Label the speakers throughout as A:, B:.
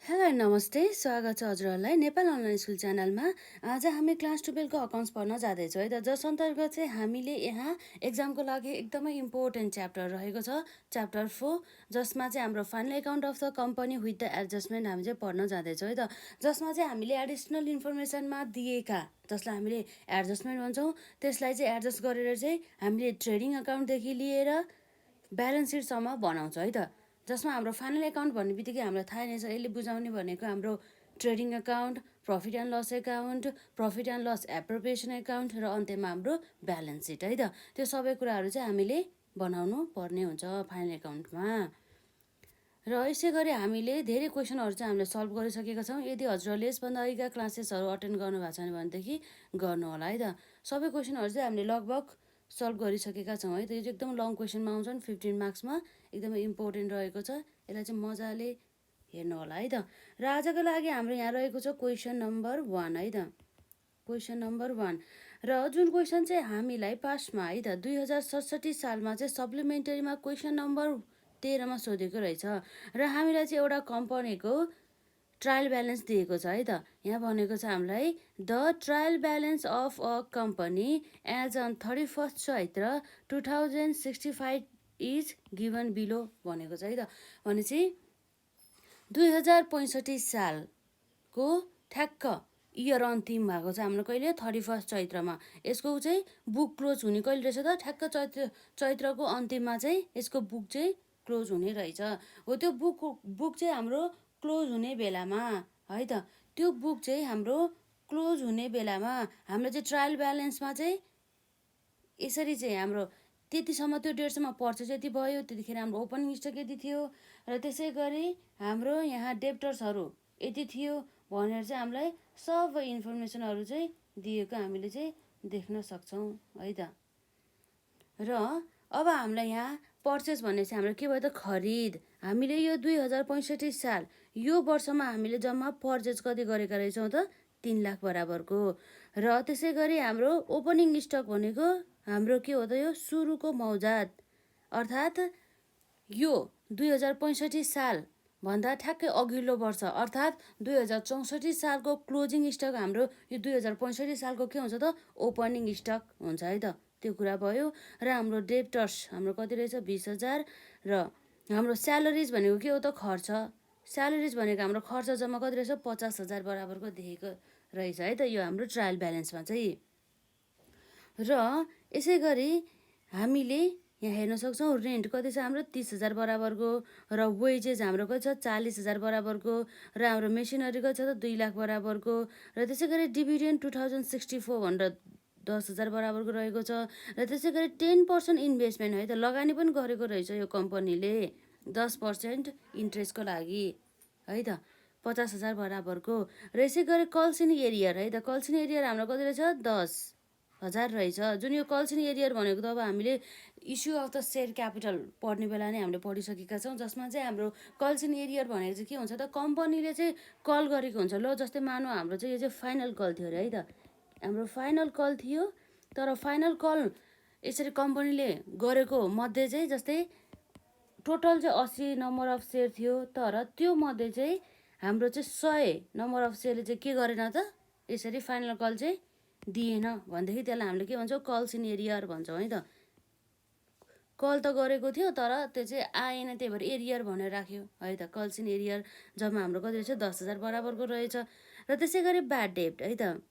A: Hello नमस्ते, स्वागत छ हजुरहरूलाई नेपाल अनलाइन स्कुल च्यानलमा। आज हामी क्लास 12को अकाउन्ट्स पढ्न जाँदैछौँ है त, जस अन्तर्गत चाहिँ हामीले यहाँ एक्जामको लागि एकदमै इम्पोर्टेन्ट च्याप्टर रहेको छ, च्याप्टर 4, जसमा चाहिँ हाम्रो final account of the company with the adjustment हामी चाहिँ पढ्न जाँदैछौँ है त, जसमा चाहिँ हामीले एडिसनल इन्फर्मेसनमा दिएका जसलाई हामीले एडजस्टमेन्ट भन्छौँ, त्यसलाई चाहिँ एडजस्ट गरेर चाहिँ हामीले ट्रेडिङ अकाउन्टदेखि लिएर ब्यालेन्स सिटसम्म बनाउँछौँ है त, जसमा हाम्रो फाइनल एकाउन्ट भन्ने बित्तिकै हामीलाई थाहा नै छ। यसले बुझाउने भनेको हाम्रो trading account, profit and loss account, profit and loss appropriation account र अन्त्यमा हाम्रो ब्यालेन्स सिट है त। त्यो सबै कुराहरू चाहिँ हामीले बनाउनु पर्ने हुन्छ फाइनल एकाउन्टमा। र यसै गरी हामीले धेरै क्वेसनहरू चाहिँ हामीले सल्भ गरिसकेका छौँ। यदि हजुरहरूले यसभन्दा अघिका क्लासेसहरू अटेन्ड गर्नुभएको छैन भनेदेखि गर्नु होला है त। सबै क्वेसनहरू चाहिँ हामीले लगभग सल्भ गरिसकेका छौँ है त। यो चाहिँ एकदम लङ क्वेसनमा आउँछन्, 15 मार्क्समा एकदमै इम्पोर्टेन्ट रहेको छ। यसलाई चाहिँ मजाले हेर्नु होला है त। र आजको लागि हाम्रो यहाँ रहेको छ क्वेसन नम्बर 1 है त। क्वेसन नम्बर 1 र जुन क्वेसन चाहिँ हामीलाई पासमा है त 2067 सालमा चाहिँ सप्लिमेन्टरीमा क्वेसन नम्बर 13मा सोधेको रहेछ। र हामीलाई चाहिँ एउटा कम्पनीको ट्रायल ब्यालेन्स दिएको छ है त। यहाँ भनेको छ हामीलाई the trial balance of a company as on 31 Chaitra 2065 is given below भनेको छ है त। भनेपछि 2065 सालको ठ्याक्क इयर अन्तिम भएको छ हाम्रो कहिले 31 चैत्रमा। यसको चाहिँ बुक क्लोज हुने कहिले रहेछ त, ठ्याक्क चैत्रको अन्तिममा चाहिँ यसको बुक चाहिँ क्लोज हुने रहेछ हो। त्यो बुक चाहिँ हाम्रो क्लोज हुने बेलामा है त, त्यो बुक चाहिँ हाम्रो क्लोज हुने बेलामा हाम्रो चाहिँ ट्रायल ब्यालेन्समा चाहिँ यसरी चाहिँ हाम्रो त्यतिसम्म त्यो डेटसम्म पर्चेस यति भयो, त्यतिखेर हाम्रो ओपनिङ स्टक यति थियो, र त्यसै गरी हाम्रो यहाँ डेप्टर्सहरू यति थियो भनेर चाहिँ हामीलाई सबै इन्फर्मेसनहरू चाहिँ दिएको हामीले चाहिँ देख्न सक्छौँ है त। र अब हामीलाई यहाँ पर्चेस भन्ने चाहिँ हाम्रो के भयो त, खरिद। हामीले यो 2065 साल यो वर्षमा हामीले जम्मा पर्चेस कति गरेका रहेछौँ त, 3 लाख बराबरको। र त्यसै गरी हाम्रो ओपनिङ स्टक भनेको हाम्रो के हो त, यो सुरुको मौजात, अर्थात् यो 2065 साल भन्दा ठ्याक्कै अघिल्लो वर्ष अर्थात् 2064 सालको क्लोजिङ स्टक हाम्रो यो 2065 सालको के हुन्छ त, ओपनिङ स्टक हुन्छ है त। त्यो कुरा भयो। र हाम्रो डेप्टर्स हाम्रो कति रहेछ, 20,000। र हाम्रो स्यालेरिज भनेको के हो त, खर्च। स्यालेरिज भनेको हाम्रो खर्च जम्मा कति रहेछ, 50,000 बराबरको देखेको रहेछ है त, यो हाम्रो ट्रायल ब्यालेन्समा चाहिँ। र यसै गरी हामीले यहाँ हेर्न सक्छौँ रेन्ट कति छ हाम्रो 30,000 बराबरको, र वेजेस हाम्रो कति छ 40,000 बराबरको, र हाम्रो मेसिनरी कति छ त 2 लाख बराबरको। र त्यसै गरी डिभिडेन्ड 2064 भनेर 10,000 बराबरको रहेको छ। र त्यसै गरी 10% इन्भेस्टमेन्ट है त, लगानी पनि गरेको रहेछ यो कम्पनीले 10% इन्ट्रेस्टको लागि है त, 50,000 बराबरको। र यसै गरी कल्सिनी एरियर है त, कल्सिनी एरियर हाम्रो कति रहेछ 10,000 रहेछ। जुन यो कल्सिनी एरियर भनेको त अब हामीले issue of the share capital पढ्ने बेला नै हामीले पढिसकेका छौँ, जसमा चाहिँ हाम्रो कल्सिनी एरियर भनेको चाहिँ के हुन्छ त, कम्पनीले चाहिँ कल गरेको हुन्छ। ल जस्तै मानौँ हाम्रो चाहिँ यो चाहिँ फाइनल कल थियो अरे है त, हाम्रो फाइनल कल थियो। तर फाइनल कल यसरी कम्पनीले गरेको मध्ये चाहिँ जस्तै टोटल चाहिँ 80 नम्बर अफ सेयर थियो, तर त्यो मध्ये चाहिँ हाम्रो चाहिँ 100 नम्बर अफ सेयरले चाहिँ के गरेन त, यसरी फाइनल कल चाहिँ दिएन भनेदेखि त्यसलाई हामीले के भन्छौँ, कल्स इन एरियर भन्छौँ है त। कल त गरेको थियो तर त्यो चाहिँ आएन, त्यही भएर एरियर भनेर राख्यो है त। कल्स इन एरियर जम्मा हाम्रो कति रहेछ, 10,000 बराबरको रहेछ। र त्यसै गरी ब्याड डेब्ट है त,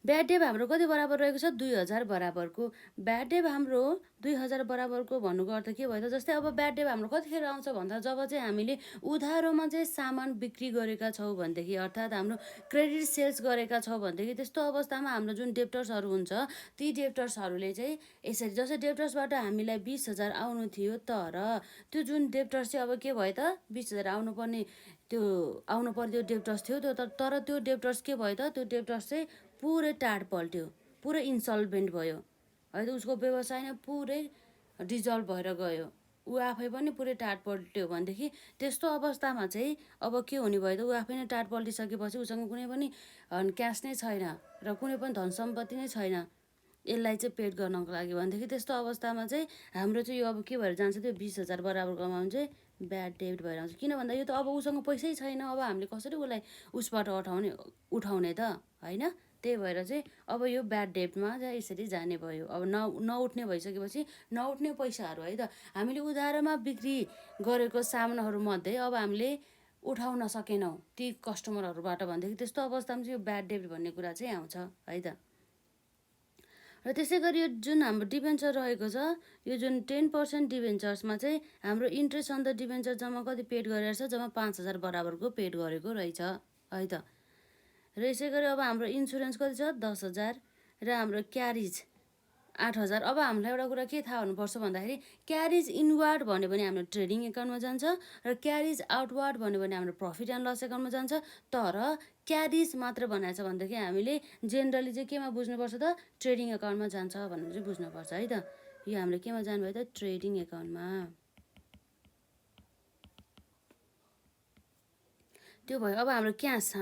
A: ब्याड डेब हाम्रो कति बराबर रहेको छ, 2,000 बराबरको। ब्याड डेब हाम्रो 2,000 बराबरको भन्नुको अर्थ के भयो त, जस्तै अब ब्याड डेब हाम्रो कतिखेर आउँछ भन्दा जब चाहिँ हामीले उधारोमा चाहिँ सामान बिक्री गरेका छौँ भनेदेखि, अर्थात् हाम्रो क्रेडिट सेल्स गरेका छौँ भनेदेखि, त्यस्तो अवस्थामा हाम्रो जुन डेप्टर्सहरू हुन्छ ती डेप्टर्सहरूले चाहिँ यसरी, जस्तै डेप्टर्सबाट हामीलाई 20,000 आउनु थियो, तर त्यो जुन डेप्टर्स चाहिँ अब के भयो त, 20,000 आउनुपर्ने त्यो आउनुपर्ने डेप्टर्स थियो त्यो, तर त्यो डेप्टर्स के भयो त, त्यो डेप्टर्स चाहिँ पुरै टाढ पल्ट्यो, पुरै इन्सल्भेन्ट भयो है त। उसको व्यवसाय नै पुरै डिजल्भ भएर गयो, ऊ आफै पनि पुरै टाढ पल्ट्यो भनेदेखि त्यस्तो अवस्थामा चाहिँ अब के हुने भयो त, ऊ आफै नै टाढ पल्टिसकेपछि उसँग कुनै पनि क्यास नै छैन र कुनै पनि धन सम्पत्ति नै छैन यसलाई चाहिँ पेड गर्नको लागि भनेदेखि, त्यस्तो अवस्थामा चाहिँ हाम्रो चाहिँ यो अब के भएर जान्छ, त्यो 20,000 बराबरको अमाउन्ट चाहिँ ब्याड डेबिट भएर आउँछ। किन भन्दा यो त अब उसँग पैसै छैन, अब हामीले कसरी उसलाई उसबाट उठाउने त होइन। त्यही भएर चाहिँ अब यो ब्याड डेब्टमा चाहिँ यसरी जाने भयो। अब नउठ्ने भइसकेपछि नउठ्ने पैसाहरू है त, हामीले उधारोमा बिक्री गरेको सामानहरूमध्ये अब हामीले उठाउन सकेनौँ ती कस्टमरहरूबाट भनेदेखि त्यस्तो अवस्थामा चाहिँ यो ब्याड डेब्ट भन्ने कुरा चाहिँ आउँछ है त। र त्यसै गरी यो जुन हाम्रो डिभेन्चर रहेको छ, यो जुन 10% डिभेन्चर्समा चाहिँ हाम्रो इन्ट्रेस्ट अन द डिभेन्चर जम्मा कति पेड गरेर छ, जम्मा 5,000 बराबरको पेड गरेको रहेछ है त। र यसै गरी अब हाम्रो इन्सुरेन्स कति छ 10,000 र हाम्रो क्यारिज 8,000। अब हामीलाई एउटा कुरा के थाहा हुनुपर्छ भन्दाखेरि क्यारिज इनवार्ड भन्यो भने हाम्रो ट्रेडिङ एकाउन्टमा जान्छ र क्यारिज आउटवार्ड भन्यो भने हाम्रो प्रफिट एन्ड लस एकाउन्टमा जान्छ। तर क्यारिज मात्र बनाएछ भनेदेखि हामीले जेनरली चाहिँ केमा बुझ्नुपर्छ त, ट्रेडिङ एकाउन्टमा जान्छ भनेर चाहिँ बुझ्नुपर्छ है त। यो हाम्रो केमा जानुभयो त, ट्रेडिङ एकाउन्टमा। त्यो भयो। अब हाम्रो क्यास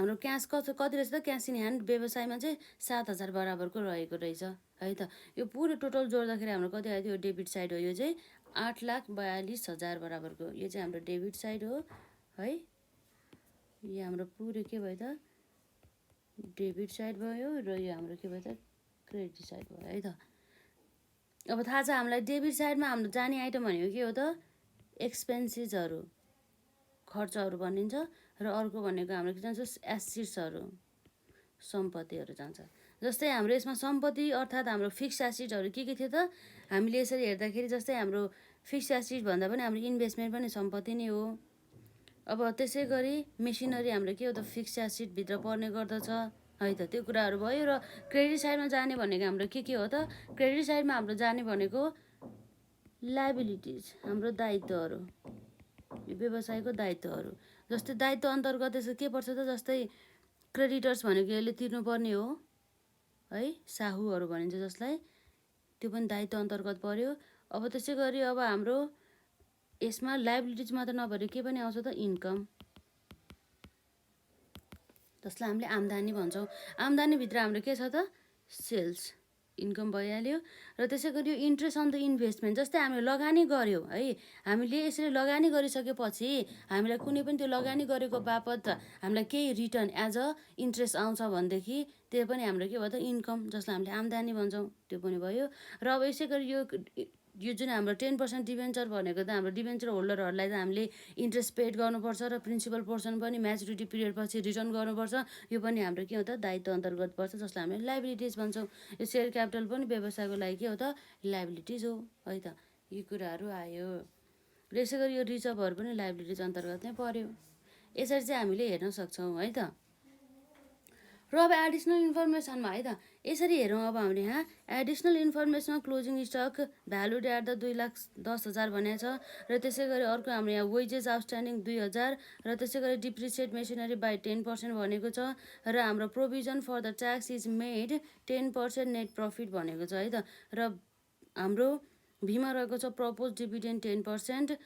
A: कति रहेछ त, क्यास इन ह्यान्ड व्यवसायमा चाहिँ 7,000 बराबरको रहेको रहेछ है त। यो पुरै टोटल जोड्दाखेरि हाम्रो कति आयो, त्यो डेबिट साइड हो, यो चाहिँ 8,42,000 बराबरको। यो चाहिँ हाम्रो डेबिट साइड हो है। यो हाम्रो पुरै के भयो त, डेबिट साइड भयो र यो हाम्रो के भयो त, क्रेडिट साइड भयो है त। अब थाहा छ हामीलाई डेबिट साइडमा हाम्रो जाने आइटम भनेको के हो त, एक्सपेन्सेसहरू, खर्चहरू भनिन्छ। र अर्को भनेको हाम्रो के जान्छ, एसिड्सहरू, सम्पत्तिहरू जान्छ। जस्तै हाम्रो यसमा सम्पत्ति अर्थात् हाम्रो फिक्स एसिडहरू के थियो त, हामीले यसरी हेर्दाखेरि जस्तै हाम्रो फिक्स एसिड भन्दा पनि हाम्रो इन्भेस्टमेन्ट पनि सम्पत्ति नै हो। अब त्यसै गरी मेसिनरी हाम्रो के हो त, फिक्स एसिडभित्र पर्ने गर्दछ है त। त्यो कुराहरू भयो। र क्रेडिट साइडमा जाने भनेको हाम्रो के हो त, क्रेडिट साइडमा हाम्रो जाने भनेको लाइबिलिटिज, हाम्रो दायित्वहरू, व्यवसायको दायित्वहरू। जस्तै दायित्व अन्तर्गत यसो के पर्छ त, जस्तै क्रेडिटर्स भनेको यसले तिर्नुपर्ने हो है, साहुहरू भनिन्छ जसलाई, त्यो पनि दायित्व अन्तर्गत पर्यो। अब त्यसै गरी अब हाम्रो यसमा लाइबिलिटिज मात्र नभएर के पनि आउँछ त, इन्कम, जसलाई हामीले आम्दानी भन्छौँ। आम्दानीभित्र हाम्रो के छ त, सेल्स, इन्कम भइहाल्यो। र त्यसै गरी यो इन्ट्रेस्ट अन द इन्भेस्टमेन्ट, जस्तै हामीले लगानी गऱ्यौँ है, हामीले यसरी लगानी गरिसकेपछि हामीलाई कुनै पनि त्यो लगानी गरेको बापत हामीलाई केही रिटर्न एज अ इन्ट्रेस्ट आउँछ भनेदेखि त्यो पनि हाम्रो के भयो त, इन्कम, जसलाई हामीले आम्दानी भन्छौँ, त्यो पनि भयो। र अब यसै गरी यो जुन हाम्रो 10% डिभेन्चर भनेको त, हाम्रो डिभेन्चर होल्डरहरूलाई त हामीले इन्ट्रेस्ट पेड गर्नुपर्छ र प्रिन्सिपल पोर्सन पनि म्याचुरिटी पिरियड पछि रिटर्न गर्नुपर्छ। यो पनि हाम्रो के हो त, दायित्व अन्तर्गत पर्छ, जसलाई हामीले लाइबिलिटिज भन्छौँ। यो सेयर क्यापिटल पनि व्यवसायको लागि के हो त, लाइबिलिटिज हो है त। यी कुराहरू आयो। र यसै गरी यो रिजर्भहरू पनि लाइबिलिटिज अन्तर्गत नै पर्यो। यसरी चाहिँ हामीले हेर्न सक्छौँ है त। र अब एडिसनल इन्फर्मेसनमा है त, यसरी हेरौँ अब हामीले यहाँ एडिसनल इन्फर्मेसनमा closing stock valued at the 2,10,000 भनेको छ। र त्यसै गरी अर्को हाम्रो यहाँ वेजेस आउटस्ट्यान्डिङ 2,000 र त्यसै गरी डिप्रिसिएट मेसिनरी बाई 10% भनेको छ। र हाम्रो provision for the tax is made 10% net profit भनेको छ है त। र हाम्रो भीमा रहेको छ प्रपोज डिभिडेन्ड 10%।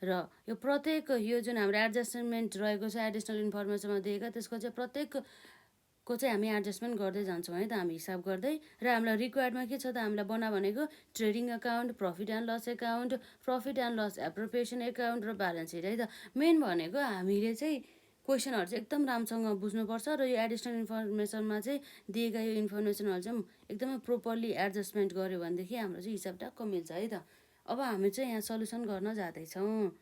A: र यो प्रत्येक यो जुन हाम्रो एडजस्टमेन्ट रहेको छ एडिसनल इन्फर्मेसनमा दिएका, त्यसको चाहिँ प्रत्येकको चाहिँ हामी एडजस्टमेन्ट गर्दै जान्छौँ है त, हामी हिसाब गर्दै। र हामीलाई रिक्वायर्डमा के छ त, हामीलाई भनेको trading account, profit and loss account, profit and loss appropriation account र ब्यालेन्स सिट है त। मेन भनेको हामीले चाहिँ क्वेसनहरू चाहिँ एकदम राम्रोसँग बुझ्नुपर्छ। र यो एडिसनल इन्फर्मेसनमा चाहिँ दिएका यो इन्फर्मेसनहरू चाहिँ एकदमै प्रोपरली एडजस्टमेन्ट गऱ्यो भनेदेखि हाम्रो चाहिँ हिसाब टक्क मिल्छ है त। अब हामी चाहिँ यहाँ सल्युसन गर्न जाँदैछौँ।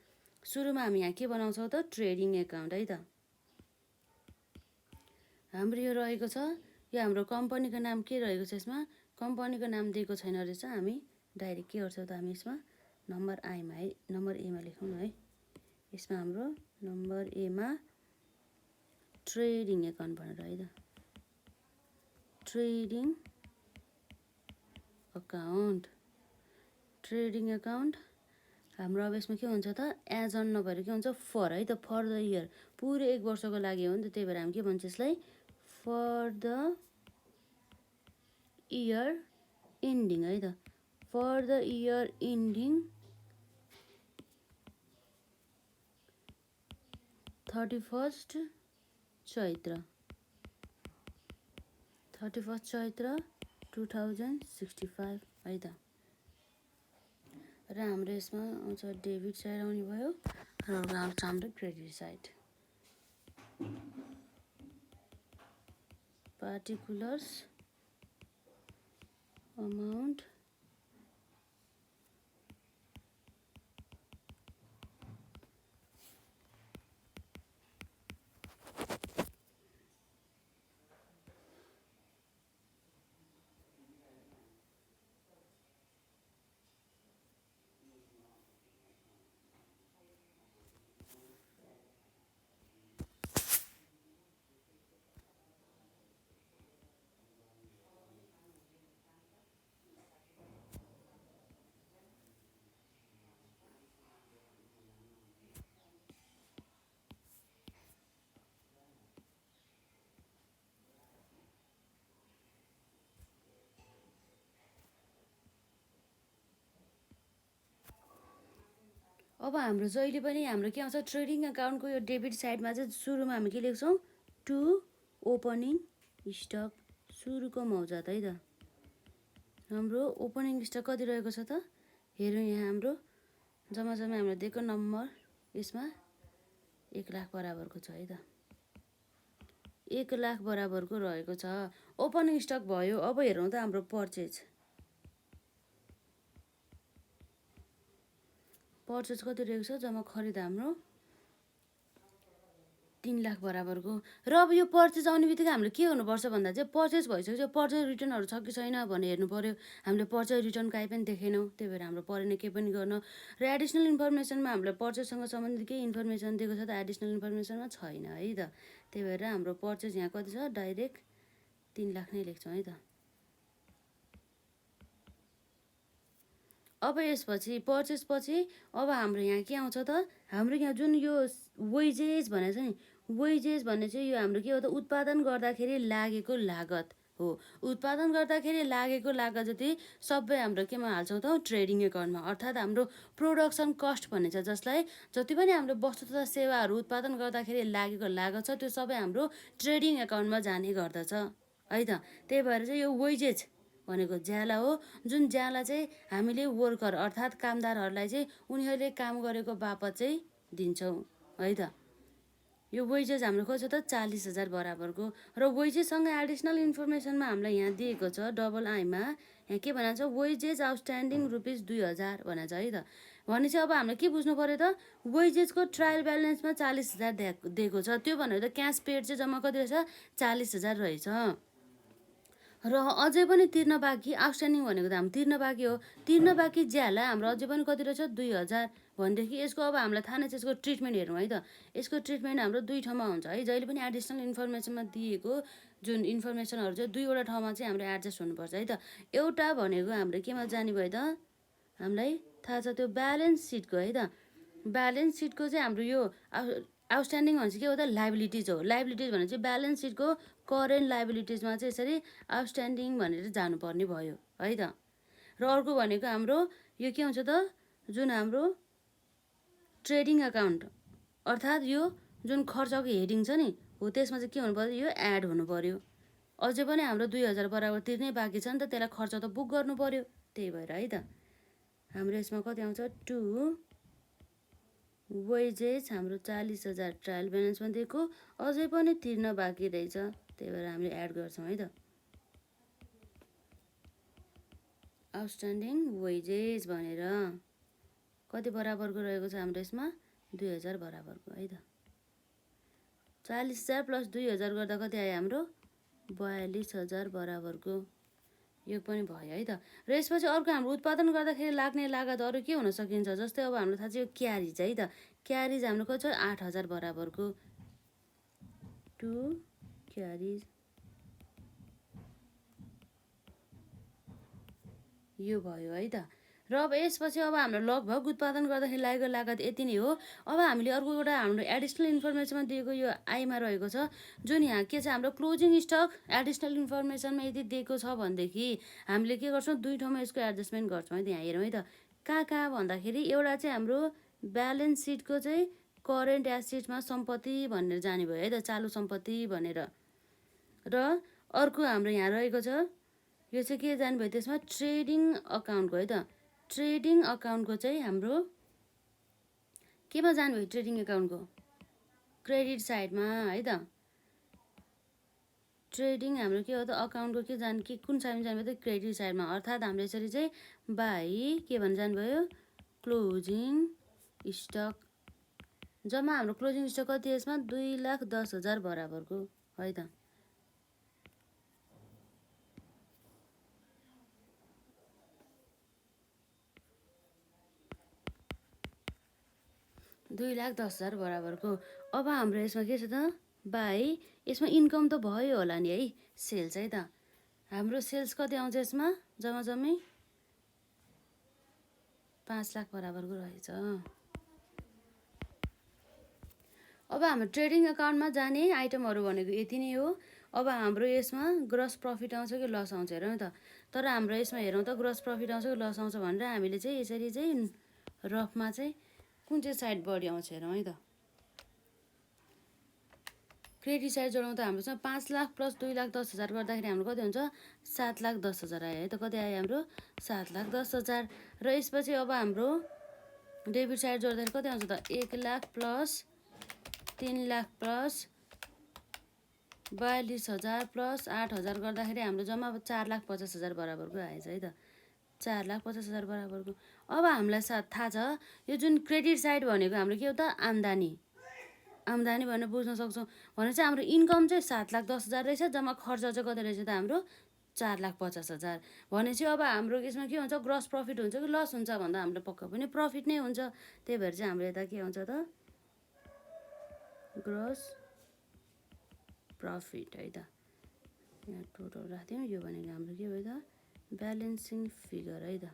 A: सुरुमा हामी यहाँ के बनाउँछौँ त, ट्रेडिङ एकाउन्ट है त। हाम्रो यो रहेको छ, यो हाम्रो कम्पनीको नाम के रहेको छ, यसमा कम्पनीको नाम दिएको छैन रहेछ। हामी डाइरेक्ट के गर्छौँ त, हामी यसमा नम्बर एमा लेखौँ न है। यसमा हाम्रो नम्बर एमा ट्रेडिङ एकाउन्ट भनेर है त, ट्रेडिङ अकाउन्ट। ट्रेडिङ एकाउन्ट हाम्रो अब यसमा के हुन्छ त, एज अन नभएर के हुन्छ, फर है त, फर द इयर, पुरै 1 वर्षको लागि हो नि त। त्यही भएर हामी के भन्छ यसलाई, फर द इयर इन्डिङ है त, for the year ending 31 Chaitra 2065 है त। र हाम्रो यसमा आउँछ डेबिट साइड आउने भयो। अर्को आउँछ हाम्रो क्रेडिट साइड particulars amount अब हाम्रो जहिले पनि हाम्रो के आउँछ ट्रेडिङ अकाउन्टको यो डेबिट साइडमा चाहिँ सुरुमा हामी के लेख्छौँ टु ओपनिङ स्टक सुरुको मौजात है त हाम्रो ओपनिङ स्टक कति रहेको छ त हेरौँ यहाँ हाम्रो जम्मा हाम्रो दिएको नम्बर यसमा 1 लाख बराबरको छ है त 1 लाख बराबरको रहेको छ ओपनिङ स्टक भयो। अब हेरौँ त हाम्रो पर्चेज कति रहेको छ जम्मा खरिद हाम्रो 3 लाख बराबरको। र अब यो पर्चेज आउने बित्तिकै हामीले के गर्नुपर्छ भन्दा चाहिँ पर्चेज भइसक्यो पर्चेज रिटर्नहरू छ कि छैन भनेर हेर्नु पर्यो। हामीले पर्चेज रिटर्न काहीँ पनि देखेनौँ त्यही भएर हाम्रो परेन केही पनि गर्न। र एडिसनल इन्फर्मेसनमा हामीले पर्चेजसँग सम्बन्धित केही इन्फर्मेसन दिएको छ त एडिसनल इन्फर्मेसनमा छैन है त त्यही भएर हाम्रो पर्चेज यहाँ कति छ डाइरेक्ट 3 लाख नै लेख्छौँ है त। अब यसपछि पर्चेस पछि अब हाम्रो यहाँ के आउँछ त हाम्रो यहाँ जुन यो वेजेस भनेको छ नि वेजेस भन्ने चाहिँ यो हाम्रो के हो त उत्पादन गर्दाखेरि लागेको लागत हो। उत्पादन गर्दाखेरि लागेको लागत जति सबै हाम्रो केमा हाल्छौँ त ट्रेडिङ एकाउन्टमा अर्थात् हाम्रो प्रोडक्सन कस्ट भन्ने छ जसलाई जति पनि हाम्रो वस्तु तथा सेवाहरू उत्पादन गर्दाखेरि लागेको लागत छ त्यो सबै हाम्रो ट्रेडिङ एकाउन्टमा जाने गर्दछ है त। त्यही भएर चाहिँ यो वेजेस भनेको ज्याला हो जुन ज्याला चाहिँ हामीले वर्कर अर्थात् कामदारहरूलाई चाहिँ उनीहरूले काम गरेको बापत चाहिँ दिन्छौँ है त। यो वेजेस हाम्रो कति छ त 40,000 बराबरको। र वेजेससँग एडिसनल इन्फर्मेसनमा हामीलाई यहाँ दिएको छ डबल आईमा यहाँ के भनेको छ वेजेस आउटस्ट्यान्डिङ ₹2000 भनेको छ है त। भनेपछि अब हामीले के बुझ्नु पर्यो त वेजेसको ट्रायल ब्यालेन्समा 40,000 दिएको छ त्यो भनेको त क्यास पेड चाहिँ जम्मा कति रहेछ 40,000 रहेछ। र अझै पनि तिर्न बाँकी आउटस्ट्यान्डिङ भनेको त हाम्रो तिर्न बाँकी हो तिर्न बाँकी ज्याला हाम्रो अझै पनि कति रहेछ 2000 भनेदेखि यसको अब हामीलाई थाहा नै छ यसको ट्रिटमेन्ट हेरौँ है त। यसको ट्रिटमेन्ट हाम्रो दुई ठाउँमा हुन्छ है जहिले पनि एडिसनल इन्फर्मेसनमा दिएको जुन इन्फर्मेसनहरू चाहिँ दुईवटा ठाउँमा चाहिँ हाम्रो एडजस्ट हुनुपर्छ है त। एउटा भनेको हाम्रो केमा जाने भयो त हामीलाई थाहा छ त्यो ब्यालेन्स सिटको है त। ब्यालेन्स सिटको चाहिँ हाम्रो यो आउटस्ट्यान्डिङ भनेपछि के हो त लाइबिलिटिज हो। लाइबिलिटिज भने चाहिँ ब्यालेन्स सिटको करेन्ट लाइबिलिटिजमा चाहिँ यसरी आउटस्ट्यान्डिङ भनेर जानुपर्ने भयो है त। र अर्को भनेको हाम्रो यो के हुन्छ त जुन हाम्रो ट्रेडिङ अकाउन्ट अर्थात् यो जुन खर्चको हेडिङ छ नि हो त्यसमा चाहिँ के हुनु पर्यो यो एड हुनु पर्यो। अझै पनि हाम्रो 2000 बराबर तिर्नै बाँकी छ नि त त्यसलाई खर्च त बुक गर्नु पर्यो त्यही भएर है त हाम्रो यसमा कति आउँछ टु वेजेस हाम्रो 40,000 ट्रायल ब्यालेन्समा दिएको अझै पनि तिर्न बाँकी रहेछ त्यही भएर हामीले एड गर्छौँ है त। आउटस्ट्यान्डिङ वेजेस भनेर कति बराबरको रहेको छ हाम्रो यसमा 2000 बराबरको है त। 40,000 प्लस 2000 गर्दा कति आयो हाम्रो 42,000 बराबरको यो पनि भयो है त। र यसपछि अर्को हाम्रो उत्पादन गर्दाखेरि लाग्ने लागत अरू के हुन सकिन्छ जस्तै अब हाम्रो थाहा छ यो क्यारिज है त। क्यारिज हाम्रो कति छ 8,000 बराबरको टु क्यारिज यो भयो है त। र अब यसपछि अब हाम्रो लगभग उत्पादन गर्दाखेरि लागेको लागत यति नै हो। अब हामीले अर्को एउटा हाम्रो एडिसनल इन्फर्मेसनमा दिएको यो आईमा रहेको छ जुन यहाँ के छ हाम्रो क्लोजिङ स्टक एडिसनल इन्फर्मेसनमा यदि दिएको छ भनेदेखि हामीले के गर्छौँ दुई ठाउँमा यसको एडजस्टमेन्ट गर्छौँ है त। यहाँ हेरौँ है त कहाँ भन्दाखेरि एउटा चाहिँ हाम्रो ब्यालेन्स सिटको चाहिँ करेन्ट एसेटमा सम्पत्ति भनेर जाने भयो है त चालु सम्पत्ति भनेर। र अर्को हाम्रो यहाँ रहेको छ यो चाहिँ के जाने भयो त्यसमा ट्रेडिङ अकाउन्टको है त। ट्रेडिङ अकाउन्टको चाहिँ हाम्रो केमा जानुभयो ट्रेडिङ एकाउन्टको क्रेडिट साइडमा है त ट्रेडिङ हाम्रो के हो त अकाउन्टको के जानु कि कुन साइडमा जानुभयो त क्रेडिट साइडमा अर्थात् हाम्रो यसरी चाहिँ बाई के भन्न जानुभयो क्लोजिङ स्टक जम्मा हाम्रो क्लोजिङ स्टक कति यसमा 2,10,000 बराबरको है त 2,10,000 बराबरको। अब हाम्रो यसमा के छ त बाई यसमा इन्कम त भयो होला नि है सेल्स है त हाम्रो सेल्स कति आउँछ यसमा जम्मा जम्मी 5 लाख बराबरको रहेछ। अब हाम्रो ट्रेडिङ एकाउन्टमा जाने आइटमहरू भनेको यति नै हो। अब हाम्रो यसमा ग्रस प्रफिट आउँछ कि लस आउँछ हेरौँ त तर हाम्रो यसमा हेरौँ त ग्रस प्रफिट आउँछ कि लस आउँछ भनेर हामीले चाहिँ यसरी चाहिँ रफमा चाहिँ कुन चाहिँ साइड बढी आउँछ हेरौँ है त क्रेडिट साइड जोडाउँ त हाम्रोसँग 5 लाख प्लस 2,10,000 गर्दाखेरि हाम्रो कति हुन्छ 7,10,000 आयो है त कति आयो हाम्रो 7,10,000 र यसपछि अब हाम्रो डेबिट साइड जोड्दाखेरि कति आउँछ त 1 lakh plus 3 lakh plus 42,000 plus 8,000 गर्दाखेरि हाम्रो जम्मा 4,50,000 बराबरको आएछ है त 4,50,000 बराबरको। अब हामीलाई थाहा छ यो जुन क्रेडिट साइड भनेको हाम्रो के हो त आम्दानी भनेर बुझ्न सक्छौँ भने चाहिँ हाम्रो इन्कम चाहिँ 7,10,000 रहेछ जम्मा खर्च चाहिँ कति रहेछ त हाम्रो 4,50,000 भनेपछि अब हाम्रो यसमा के हुन्छ ग्रस प्रफिट हुन्छ कि लस हुन्छ भन्दा हाम्रो पक्का पनि प्रफिट नै हुन्छ त्यही भएर चाहिँ हाम्रो यता के हुन्छ त ग्रस प्रफिट है त यहाँ टोटल राख्दिउँ यो भनेको हाम्रो के भयो त ब्यालेन्सिङ फिगर है त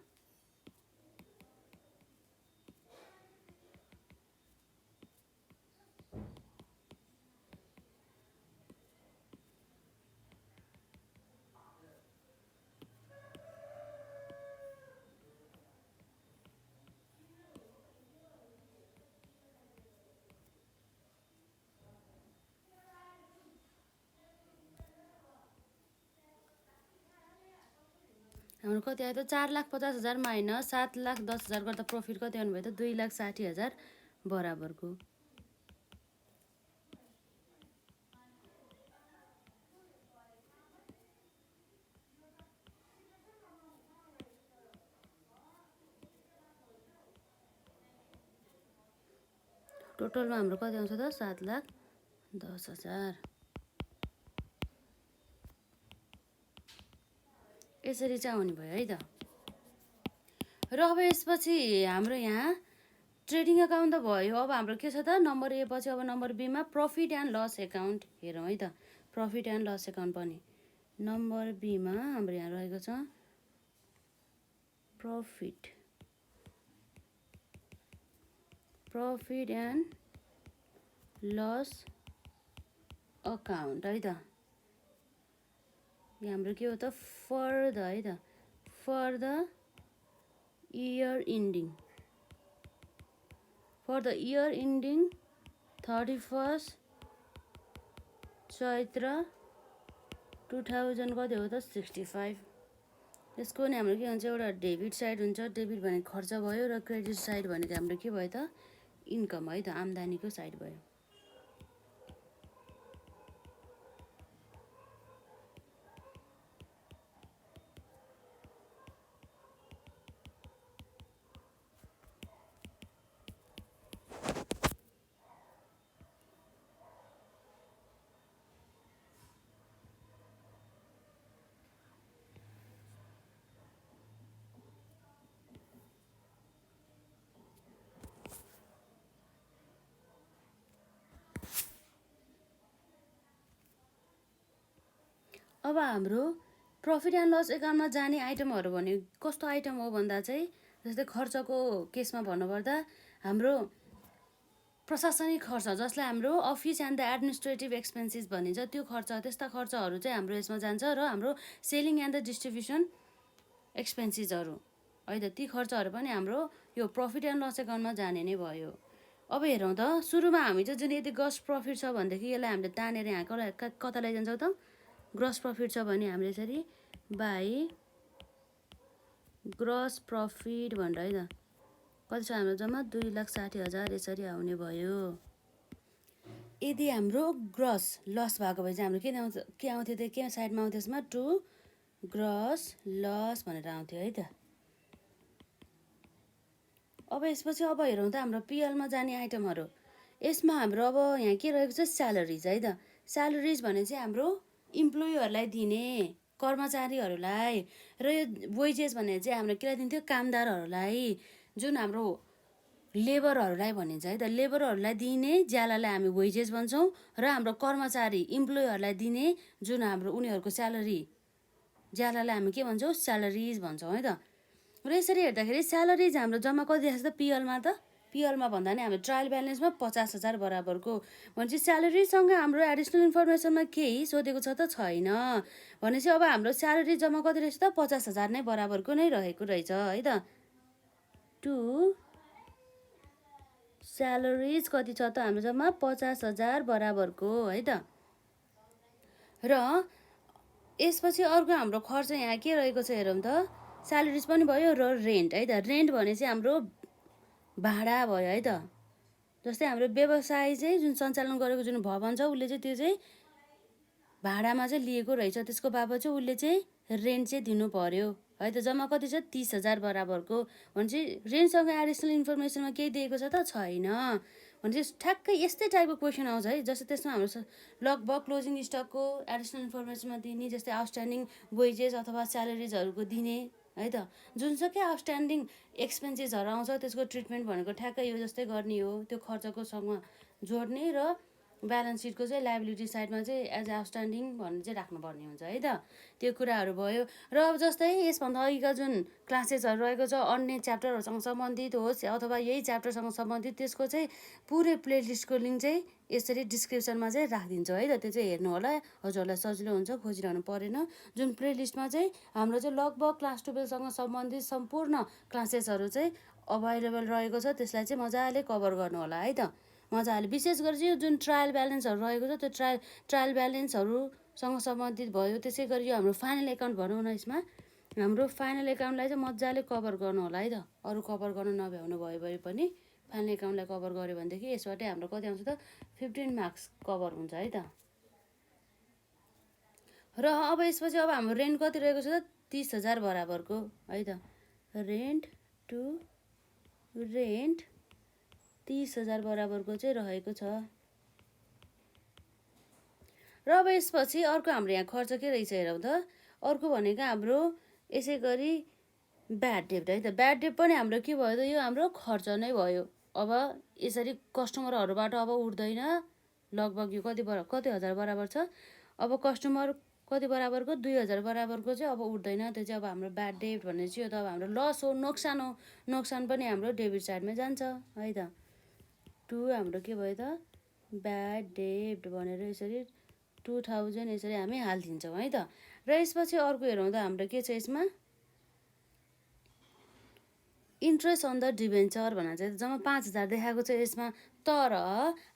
A: हाम्रो कति आयो त 4,50,000 माइनस 7,10,000 गर्दा प्रफिट कति आउनुभयो त 2,60,000 बराबरको। टोटलमा हाम्रो कति आउँछ त 7,10,000 यसरी चाहिँ आउने भयो है त र अब यसपछि हाम्रो यहाँ ट्रेडिङ एकाउन्ट त भयो अब हाम्रो के छ त नम्बर ए पछि अब नम्बर बीमा प्रफिट एन्ड लस एकाउन्ट हेरौँ है त प्रफिट एन्ड लस एकाउन्ट पनि नम्बर बीमा हाम्रो यहाँ रहेको छ प्रफिट एन्ड लस अकाउन्ट है त यहाँ हाम्रो के हो त फर द है त फर द इयर इन्डिङ 31 चैत्र 2000 कति हो त 65 यसको नि हाम्रो के हुन्छ एउटा डेबिट साइड हुन्छ डेबिट भनेको खर्च भयो र क्रेडिट साइड भनेको हाम्रो के भयो त इन्कम है त आम्दानीको साइड भयो। अब हाम्रो प्रफिट एन्ड लस एकाउन्टमा जाने आइटमहरू भने कस्तो आइटम हो भन्दा चाहिँ जस्तै खर्चको केसमा भन्नुपर्दा हाम्रो प्रशासनिक खर्च जसलाई हाम्रो office and the administrative expenses भनिन्छ त्यो खर्च त्यस्ता खर्चहरू चाहिँ हाम्रो यसमा जान्छ र हाम्रो सेलिङ एन्ड द डिस्ट्रिब्युसन एक्सपेन्सेसहरू है त ती खर्चहरू पनि हाम्रो यो प्रफिट एन्ड लस एकाउन्टमा जाने नै भयो। अब हेरौँ त सुरुमा हामी चाहिँ जुन यदि ग्रस प्रफिट छ भनेदेखि यसलाई हामीले तानेर यहाँ कता लैजान्छौँ त ग्रस प्रफिट छ भने हामीले यसरी बाई ग्रस प्रफिट भनेर है त कति छ हाम्रो जम्मा 2,60,000 यसरी आउने भयो। यदि हाम्रो ग्रस लस भएको भए चाहिँ हाम्रो के आउँथ्यो त के साइडमा आउँथ्यो यसमा टु ग्रस लस भनेर आउँथ्यो है त। अब यसपछि अब हेरौँ त हाम्रो पिएलमा जाने आइटमहरू। यसमा हाम्रो अब यहाँ के रहेको छ स्यालेरिज है त। स्यालेरिज भने चाहिँ हाम्रो इम्प्लोइहरूलाई दिने कर्मचारीहरूलाई, र यो वेजेस भने चाहिँ हाम्रो केलाई दिन्थ्यो कामदारहरूलाई, जुन हाम्रो लेबरहरूलाई भनिन्छ है त। लेबरहरूलाई दिने ज्यालालाई हामी वेजेस भन्छौँ, र हाम्रो कर्मचारी इम्प्लोइहरूलाई दिने जुन हाम्रो उनीहरूको स्यालेरी ज्यालालाई हामी के भन्छौँ स्यालेरिज भन्छौँ है त। र यसरी हेर्दाखेरि स्यालेरिज हाम्रो जम्मा कति देखाएको छ त पिएलमा त। पिएलमा भन्दा नि हाम्रो ट्रायल ब्यालेन्समा 50,000 बराबरको भनेपछि स्यालेरीसँग हाम्रो एडिसनल इन्फर्मेसनमा केही सोधेको छ त छैन। भनेपछि अब हाम्रो स्यालेरी जम्मा कति रहेछ त 50,000 नै बराबरको नै रहेको रहेछ है त। टु स्यालेरिज कति छ त हाम्रो जम्मा 50,000 बराबरको है त। र यसपछि अर्को हाम्रो खर्च यहाँ के रहेको छ हेरौँ त। स्यालेरिज पनि भयो र रेन्ट है त। रेन्ट भने चाहिँ हाम्रो भाडा भयो है त। जस्तै हाम्रो व्यवसाय चाहिँ जुन सञ्चालन गरेको जुन भवन छ उसले चाहिँ त्यो चाहिँ भाडामा चाहिँ लिएको रहेछ, त्यसको बाबत चाहिँ उसले चाहिँ रेन्ट चाहिँ दिनु पर्यो है त। जम्मा कति छ 30,000 बराबरको भनेपछि रेन्टसँग एडिसनल इन्फर्मेसनमा केही दिएको छ त छैन। भनेपछि ठ्याक्कै यस्तै टाइपको क्वेसन आउँछ है। जस्तै त्यसमा हाम्रो लगभग क्लोजिङ स्टकको एडिसनल इन्फर्मेसनमा दिने, जस्तै आउटस्ट्यान्डिङ वेजेस अथवा स्यालेरिजहरूको दिने है त। जुनसुकै आउटस्ट्यान्डिङ एक्सपेन्सेसहरू आउँछ त्यसको ट्रिटमेन्ट भनेको ठ्याक्कै यो जस्तै गर्ने हो, त्यो खर्चकोसँग जोड्ने र ब्यालेन्स सिटको चाहिँ लाइबिलिटी साइडमा चाहिँ एज आउटस्ट्यान्डिङ भनेर चाहिँ राख्नुपर्ने हुन्छ है त। त्यो कुराहरू भयो। र अब जस्तै यसभन्दा अघिका जुन क्लासेसहरू रहेको छ अन्य च्याप्टरहरूसँग सम्बन्धित होस् अथवा यही च्याप्टरसँग सम्बन्धित, त्यसको चाहिँ पुरै प्लेलिस्टको लिङ्क चाहिँ यसरी डिस्क्रिप्सनमा चाहिँ राखिदिन्छु है त। त्यो चाहिँ हेर्नु होला, हजुरहरूलाई सजिलो हुन्छ, खोजिरहनु परेन। जुन प्लेलिस्टमा चाहिँ हाम्रो चाहिँ लगभग क्लास 12सँग सम्बन्धित सम्पूर्ण क्लासेसहरू चाहिँ अभाइलेबल रहेको छ। त्यसलाई चाहिँ मजाले कभर गर्नु होला है त। मजाले विशेष गरी चाहिँ यो जुन ट्रायल ब्यालेन्सहरू रहेको छ त्यो ट्रायल ब्यालेन्सहरूसँग सम्बन्धित भयो। त्यसै गरी यो हाम्रो फाइनल एकाउन्ट भनौँ न, यसमा हाम्रो फाइनल एकाउन्टलाई चाहिँ मजाले कभर गर्नु होला है त। अरू कभर गर्न नभ्याउनु भयो भने पनि फाइनल एकाउन्टलाई कभर गऱ्यो भनेदेखि यसबाटै हाम्रो कति आउँछ त 15 मार्क्स कभर हुन्छ है त। र अब यसपछि अब हाम्रो रेन्ट कति रहेको छ त 30,000 बराबरको है त। रेन्ट 30,000 बराबरको चाहिँ रहेको छ। र अब यसपछि अर्को हाम्रो यहाँ खर्च के रहेछ हेरौँ त। अर्को भनेको हाम्रो यसै गरी ब्याड डेब्ट है त। ब्याड डेब्ट पनि हाम्रो के भयो त यो हाम्रो खर्च नै भयो। अब यसरी कस्टमरहरूबाट अब उठ्दैन, लगभग यो कति हजार बराबर छ। अब कस्टमर कति बराबरको 2,000 बराबरको चाहिँ अब उठ्दैन। त्यो चाहिँ अब हाम्रो ब्याड डेब्ट भन्ने चाहिँ यो त अब हाम्रो लस हो, नोक्सान हो। नोक्सान पनि हाम्रो डेबिट साइडमै जान्छ है त। टु हाम्रो के भयो त ब्याड डेब्ट भनेर यसरी 2,000 यसरी हामी हालिदिन्छौँ है त। र यसपछि अर्को हेरौँ त हाम्रो के छ यसमा इन्ट्रेस्ट अन द डिभेन्चर भनेर चाहिँ जम्मा 5,000 देखाएको छ यसमा। तर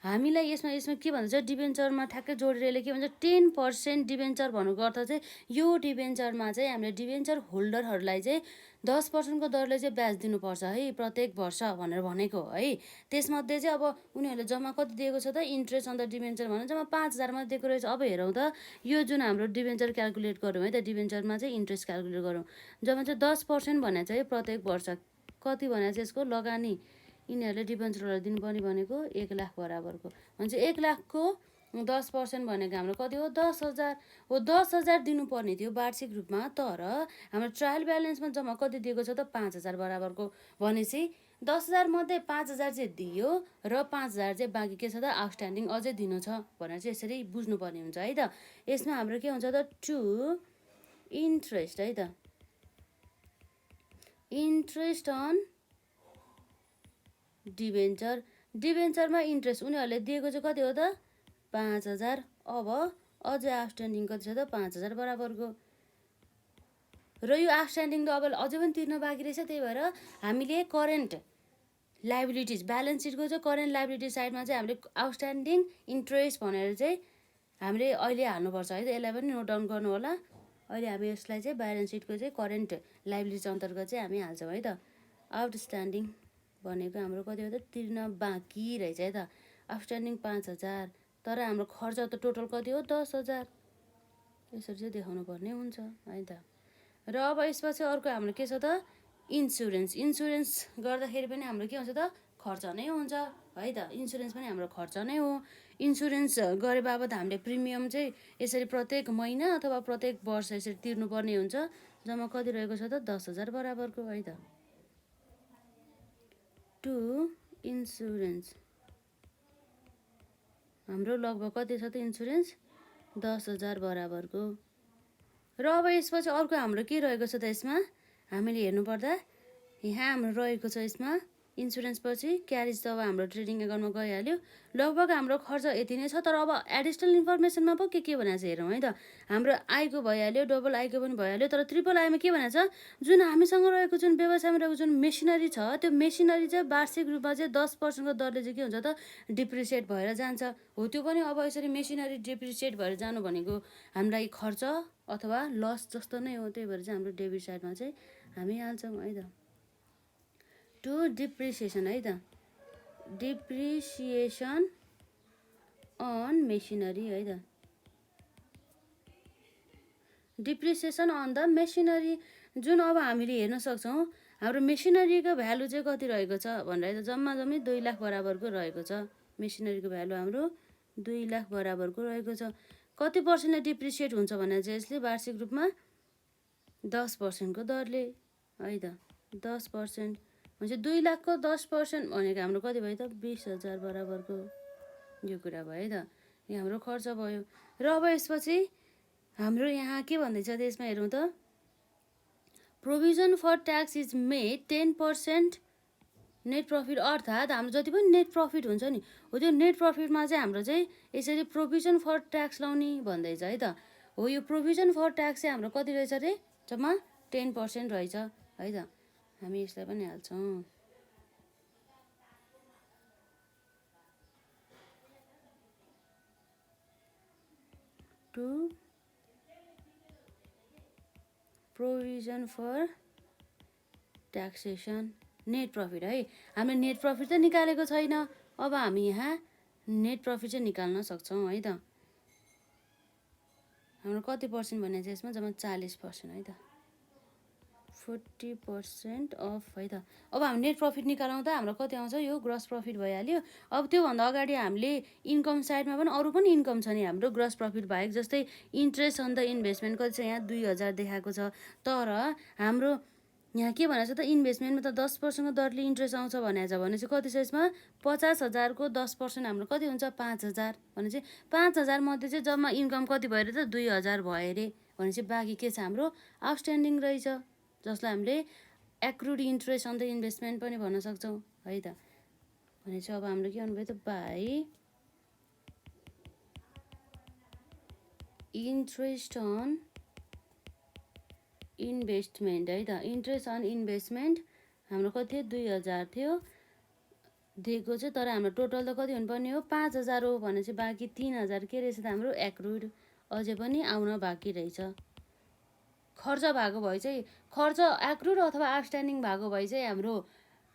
A: हामीलाई यसमा के भन्छ डिभेन्चरमा ठ्याक्कै जोडेर यसले के भन्छ 10% डिभेन्चर भन्नुको अर्थ चाहिँ यो डिभेन्चरमा चाहिँ हामीले डिभेन्चर होल्डरहरूलाई चाहिँ 10%को दरले चाहिँ ब्याज दिनुपर्छ है प्रत्येक वर्ष भनेर भनेको है। त्यसमध्ये चाहिँ अब उनीहरूले जम्मा कति दिएको छ त इन्ट्रेस्ट अन द डिभेन्चर भनेर जम्मा 5,000 मात्रै दिएको रहेछ। अब हेरौँ त यो जुन हाम्रो डिभेन्चर क्यालकुलेट गरौँ है त, डिभेन्चरमा चाहिँ इन्ट्रेस्ट क्यालकुलेट गरौँ। जम्मा चाहिँ 10% भने चाहिँ प्रत्येक वर्ष कति भने चाहिँ यसको लगानी यिनीहरूले डिभेन्चरहरूलाई दिनुपर्ने भनेको 1 लाख बराबरको। भने 1 लाखको 10% भनेको हाम्रो कति हो 10,000 हो। 10,000 दिनुपर्ने थियो वार्षिक रूपमा, तर हाम्रो ट्रायल ब्यालेन्समा जम्मा कति दिएको छ त 5,000 बराबरको। भनेपछि 10,000 मध्ये 5,000 चाहिँ दियो र 5,000 चाहिँ बाँकी के छ त आउटस्ट्यान्डिङ अझै दिनु छ भनेर चाहिँ यसरी बुझ्नुपर्ने हुन्छ है त। यसमा हाम्रो के हुन्छ त टु इन्ट्रेस्ट है त। इन्ट्रेस्ट अन डिभेन्चरमा इन्ट्रेस्ट उनीहरूले दिएको चाहिँ कति हो त 5,000। अब अझै आउटस्ट्यान्डिङ कति छ त 5,000 बराबरको। र यो आउटस्ट्यान्डिङ त अब अझै पनि तिर्न बाँकी रहेछ। त्यही भएर हामीले करेन्ट लाइबिलिटिज ब्यालेन्स सिटको चाहिँ करेन्ट लाइबिलिटी साइडमा चाहिँ हामीले आउटस्ट्यान्डिङ इन्ट्रेस्ट भनेर चाहिँ हामीले अहिले हाल्नुपर्छ है त। यसलाई पनि नोट डाउन गर्नु होला। अहिले हामी यसलाई चाहिँ ब्यालेन्स सिटको चाहिँ करेन्ट लाइबिलिटिज अन्तर्गत चाहिँ हामी हाल्छौँ है त। आउटस्ट्यान्डिङ भनेको हाम्रो कति हो त तिर्न बाँकी रहेछ है त। आउटस्ट्यान्डिङ 5,000 तर हाम्रो खर्च त टोटल कति हो 10,000। यसरी चाहिँ देखाउनु पर्ने हुन्छ है त। र अब यसपछि अर्को हाम्रो के छ त इन्सुरेन्स। इन्सुरेन्स गर्दाखेरि पनि हाम्रो के हुन्छ त खर्च नै हुन्छ है त। इन्सुरेन्स पनि हाम्रो खर्च नै हो। इन्सुरेन्स गरे बाबत हामीले प्रिमियम चाहिँ यसरी प्रत्येक महिना अथवा प्रत्येक वर्ष यसरी तिर्नुपर्ने हुन्छ। जम्मा कति रहेको छ त 10,000 बराबरको है त। टु इन्सुरेन्स हाम्रो लगभग कति छ त इन्सुरेन्स 10,000 बराबरको। र अब यसपछि अर्को हाम्रो के रहेको छ त यसमा हामीले हेर्नुपर्दा यहाँ हाम्रो रहेको छ यसमा इन्सुरेन्स पछि क्यारेज त अब हाम्रो ट्रेडिङ एकाउन्टमा गइहाल्यो। लगभग हाम्रो खर्च यति नै छ। तर अब एडिसनल इन्फर्मेसनमा पो के भनेको छ हेरौँ है त। हाम्रो आयको भइहाल्यो, डबल आयको पनि भइहाल्यो। तर ट्रिपल आयमा के भनेको छ जुन हामीसँग रहेको जुन व्यवसायमा रहेको जुन मेसिनरी छ त्यो मेसिनरी चाहिँ वार्षिक रूपमा चाहिँ 10% दरले चाहिँ के हुन्छ त डिप्रिसिएट भएर जान्छ। हो त्यो पनि अब यसरी मेसिनरी डिप्रिसिएट भएर जानु भनेको हामीलाई खर्च अथवा लस जस्तो नै हो। त्यही भएर चाहिँ हाम्रो डेबिट साइडमा चाहिँ हामी हाल्छौँ है त। टु डिप्रिसिएसन है त। डिप्रिसिएसन अन मेसिनरी है त। डिप्रिसिएसन अन द मेसिनरी जुन अब हामीले हेर्न सक्छौँ हाम्रो मेसिनरीको भ्यालु चाहिँ कति रहेको छ भनेर त जम्मा 2 लाख बराबरको रहेको छ। मेसिनरीको भ्यालु हाम्रो 2 लाख बराबरको रहेको छ। कति पर्सेन्टले डिप्रिसिएट हुन्छ भने चाहिँ यसले वार्षिक रूपमा 10% को दरले है त। 10% भनेपछि 2 लाखको 10% भनेको हाम्रो कति भयो त 20,000 बराबरको यो कुरा भयो है त। यो हाम्रो खर्च भयो। र अब यसपछि हाम्रो यहाँ के भन्दैछ त यसमा हेरौँ त provision for tax is made 10% net profit. अर्थात् हाम्रो जति पनि नेट प्रफिट हुन्छ नि हो त्यो नेट प्रफिटमा चाहिँ हाम्रो चाहिँ यसरी प्रोभिजन फर ट्याक्स लाउने भन्दैछ है त। हो यो प्रोभिजन फर ट्याक्स चाहिँ हाम्रो कति रहेछ अरे जम्मा 10% रहेछ है त। हामी यसलाई पनि हाल्छौँ। To provision for taxation net profit है। हामीले नेट प्रफिट त निकालेको छैन। अब हामी यहाँ नेट प्रफिट चाहिँ निकाल्न सक्छौँ है त। हाम्रो कति पर्सेन्ट भने चाहिँ यसमा जम्मा 40% है त। 40% अफ है त। अब हामी नेट प्रफिट निकालौँ त हाम्रो कति आउँछ यो ग्रस प्रफिट भइहाल्यो। अब त्योभन्दा अगाडि हामीले इन्कम साइडमा पनि अरू पनि इन्कम छ नि हाम्रो ग्रस प्रफिट बाहेक। जस्तै इन्ट्रेस्ट अन द इन्भेस्टमेन्ट कति छ यहाँ 2,000 देखाएको छ। तर हाम्रो यहाँ के भनेको छ त इन्भेस्टमेन्टमा त 10% को दरले इन्ट्रेस्ट आउँछ भनेको छ भने चाहिँ कति छ यसमा 50,000 को 10% हाम्रो कति हुन्छ 5,000 भने चाहिँ 5,000 मध्ये चाहिँ जम्मा इन्कम कति भयो अरे त 2,000 भयो अरे भने चाहिँ बाँकी के छ हाम्रो आउटस्ट्यान्डिङ रहेछ जसलाई हामीले एक्रुड इन्ट्रेस्ट अन द इन्भेस्टमेन्ट पनि भन्न सक्छौँ है त। भने चाहिँ अब हाम्रो के भन्नुभयो त बाई इन्ट्रेस्ट अन इन्भेस्टमेन्ट है त। इन्ट्रेस्ट अन इन्भेस्टमेन्ट हाम्रो कति थियो 2,000 थियो दिएको चाहिँ। तर हाम्रो टोटल त कति हुनुपर्ने हो 5,000 हो भने चाहिँ बाँकी 3,000 के रहेछ त हाम्रो एक्रुड अझै पनि आउन बाँकी रहेछ। खर्च भएको भए चाहिँ खर्च एक्रुड अथवा आउटस्ट्यान्डिङ भएको भए चाहिँ हाम्रो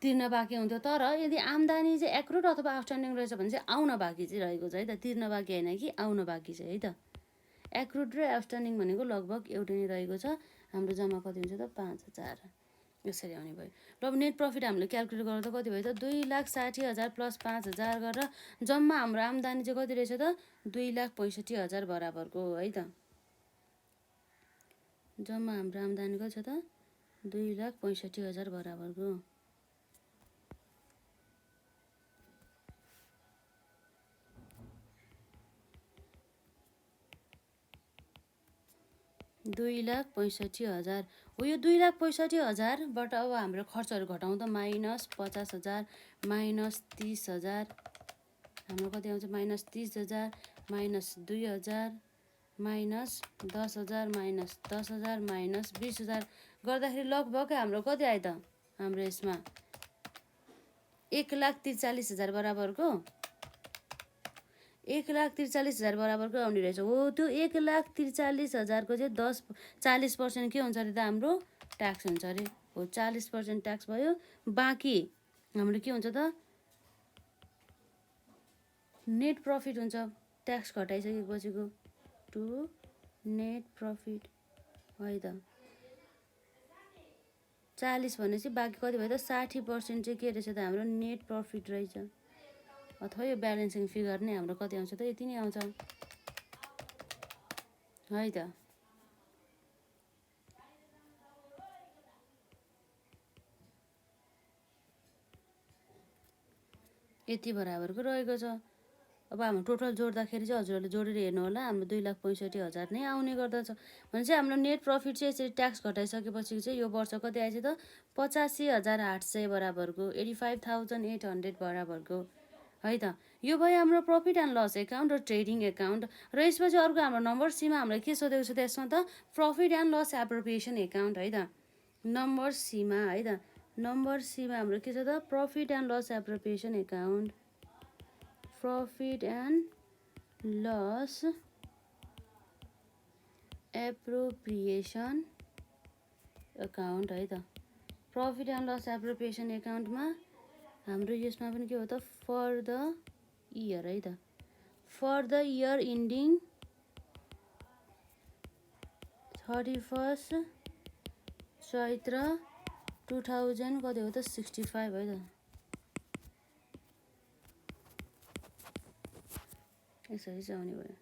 A: तिर्न बाँकी हुन्थ्यो। तर यदि आम्दानी चाहिँ एक्रुड अथवा आउटस्ट्यान्डिङ रहेछ भने चाहिँ आउन बाँकी चाहिँ रहेको छ है त। तिर्न बाँकी होइन कि आउन बाँकी छ है त। एक्रुड र आउटस्ट्यान्डिङ भनेको लगभग एउटै नै रहेको छ। हाम्रो जम्मा कति हुन्छ त 5,000 यसरी आउने भयो। र अब नेट प्रफिट हामीले क्यालकुलेट गर्दा कति भयो त 2,60,000 प्लस 5,000 गरेर जम्मा हाम्रो आम्दानी चाहिँ कति रहेछ त 2,65,000 बराबरको है त। जम्मा हाम्रो आम्दानी कति छ त 2,65,000 बराबरको। 2,65,000 हो। यो 2,65,000बाट अब हाम्रो खर्चहरू घटाउँ त माइनस 50,000 माइनस 30,000 हाम्रो कति आउँछ minus 30,000 minus 2,000 minus 10,000 minus 10,000 minus 20,000 गर्दाखेरि लगभग हाम्रो कति आयो त हाम्रो यसमा 1,43,000 बराबरको 1,43,000 बराबरको आउने रहेछ। हो त्यो 1,43,000 को चाहिँ 40% के हुन्छ अरे त हाम्रो ट्याक्स हुन्छ अरे। हो 40% ट्याक्स भयो। बाँकी हाम्रो के हुन्छ त नेट प्रफिट हुन्छ ट्याक्स घटाइसकेपछिको टु नेट प्रफिट है त 40 भनेपछि बाँकी कति भयो त 60% चाहिँ के रहेछ त हाम्रो नेट प्रफिट रहेछ अथवा यो ब्यालेन्सिङ फिगर नै हाम्रो कति आउँछ त यति नै आउँछ है त यति बराबरको रहेको छ अब हाम्रो टोटल जोड्दाखेरि चाहिँ हजुरहरूले जोडेर हेर्नु होला हाम्रो 2,65,000 नै आउने गर्दछ भनेपछि हाम्रो नेट प्रफिट चाहिँ यसरी ट्याक्स घटाइसकेपछि चाहिँ यो वर्ष कति आएछ त 85,800 बराबरको 85,800 बराबरको है त यो भयो हाम्रो प्रफिट एन्ड लस एकाउन्ट र ट्रेडिङ एकाउन्ट र यसपछि अर्को हाम्रो नम्बर सीमा हामीलाई के सोधेको छ त यसमा त profit and loss appropriation account है त नम्बर सीमा है त नम्बर सीमा हाम्रो के छ त profit and loss appropriation account profit and loss appropriation account है त प्रफिट एन्ड लस एप्रोप्रिएसन एकाउन्टमा हाम्रो यसमा पनि के हो त फर द इयर है त फर द इयर इन्डिङ 31 चैत्र 2000 कति हो त 65 है त यसरी चाहिँ आउने भयो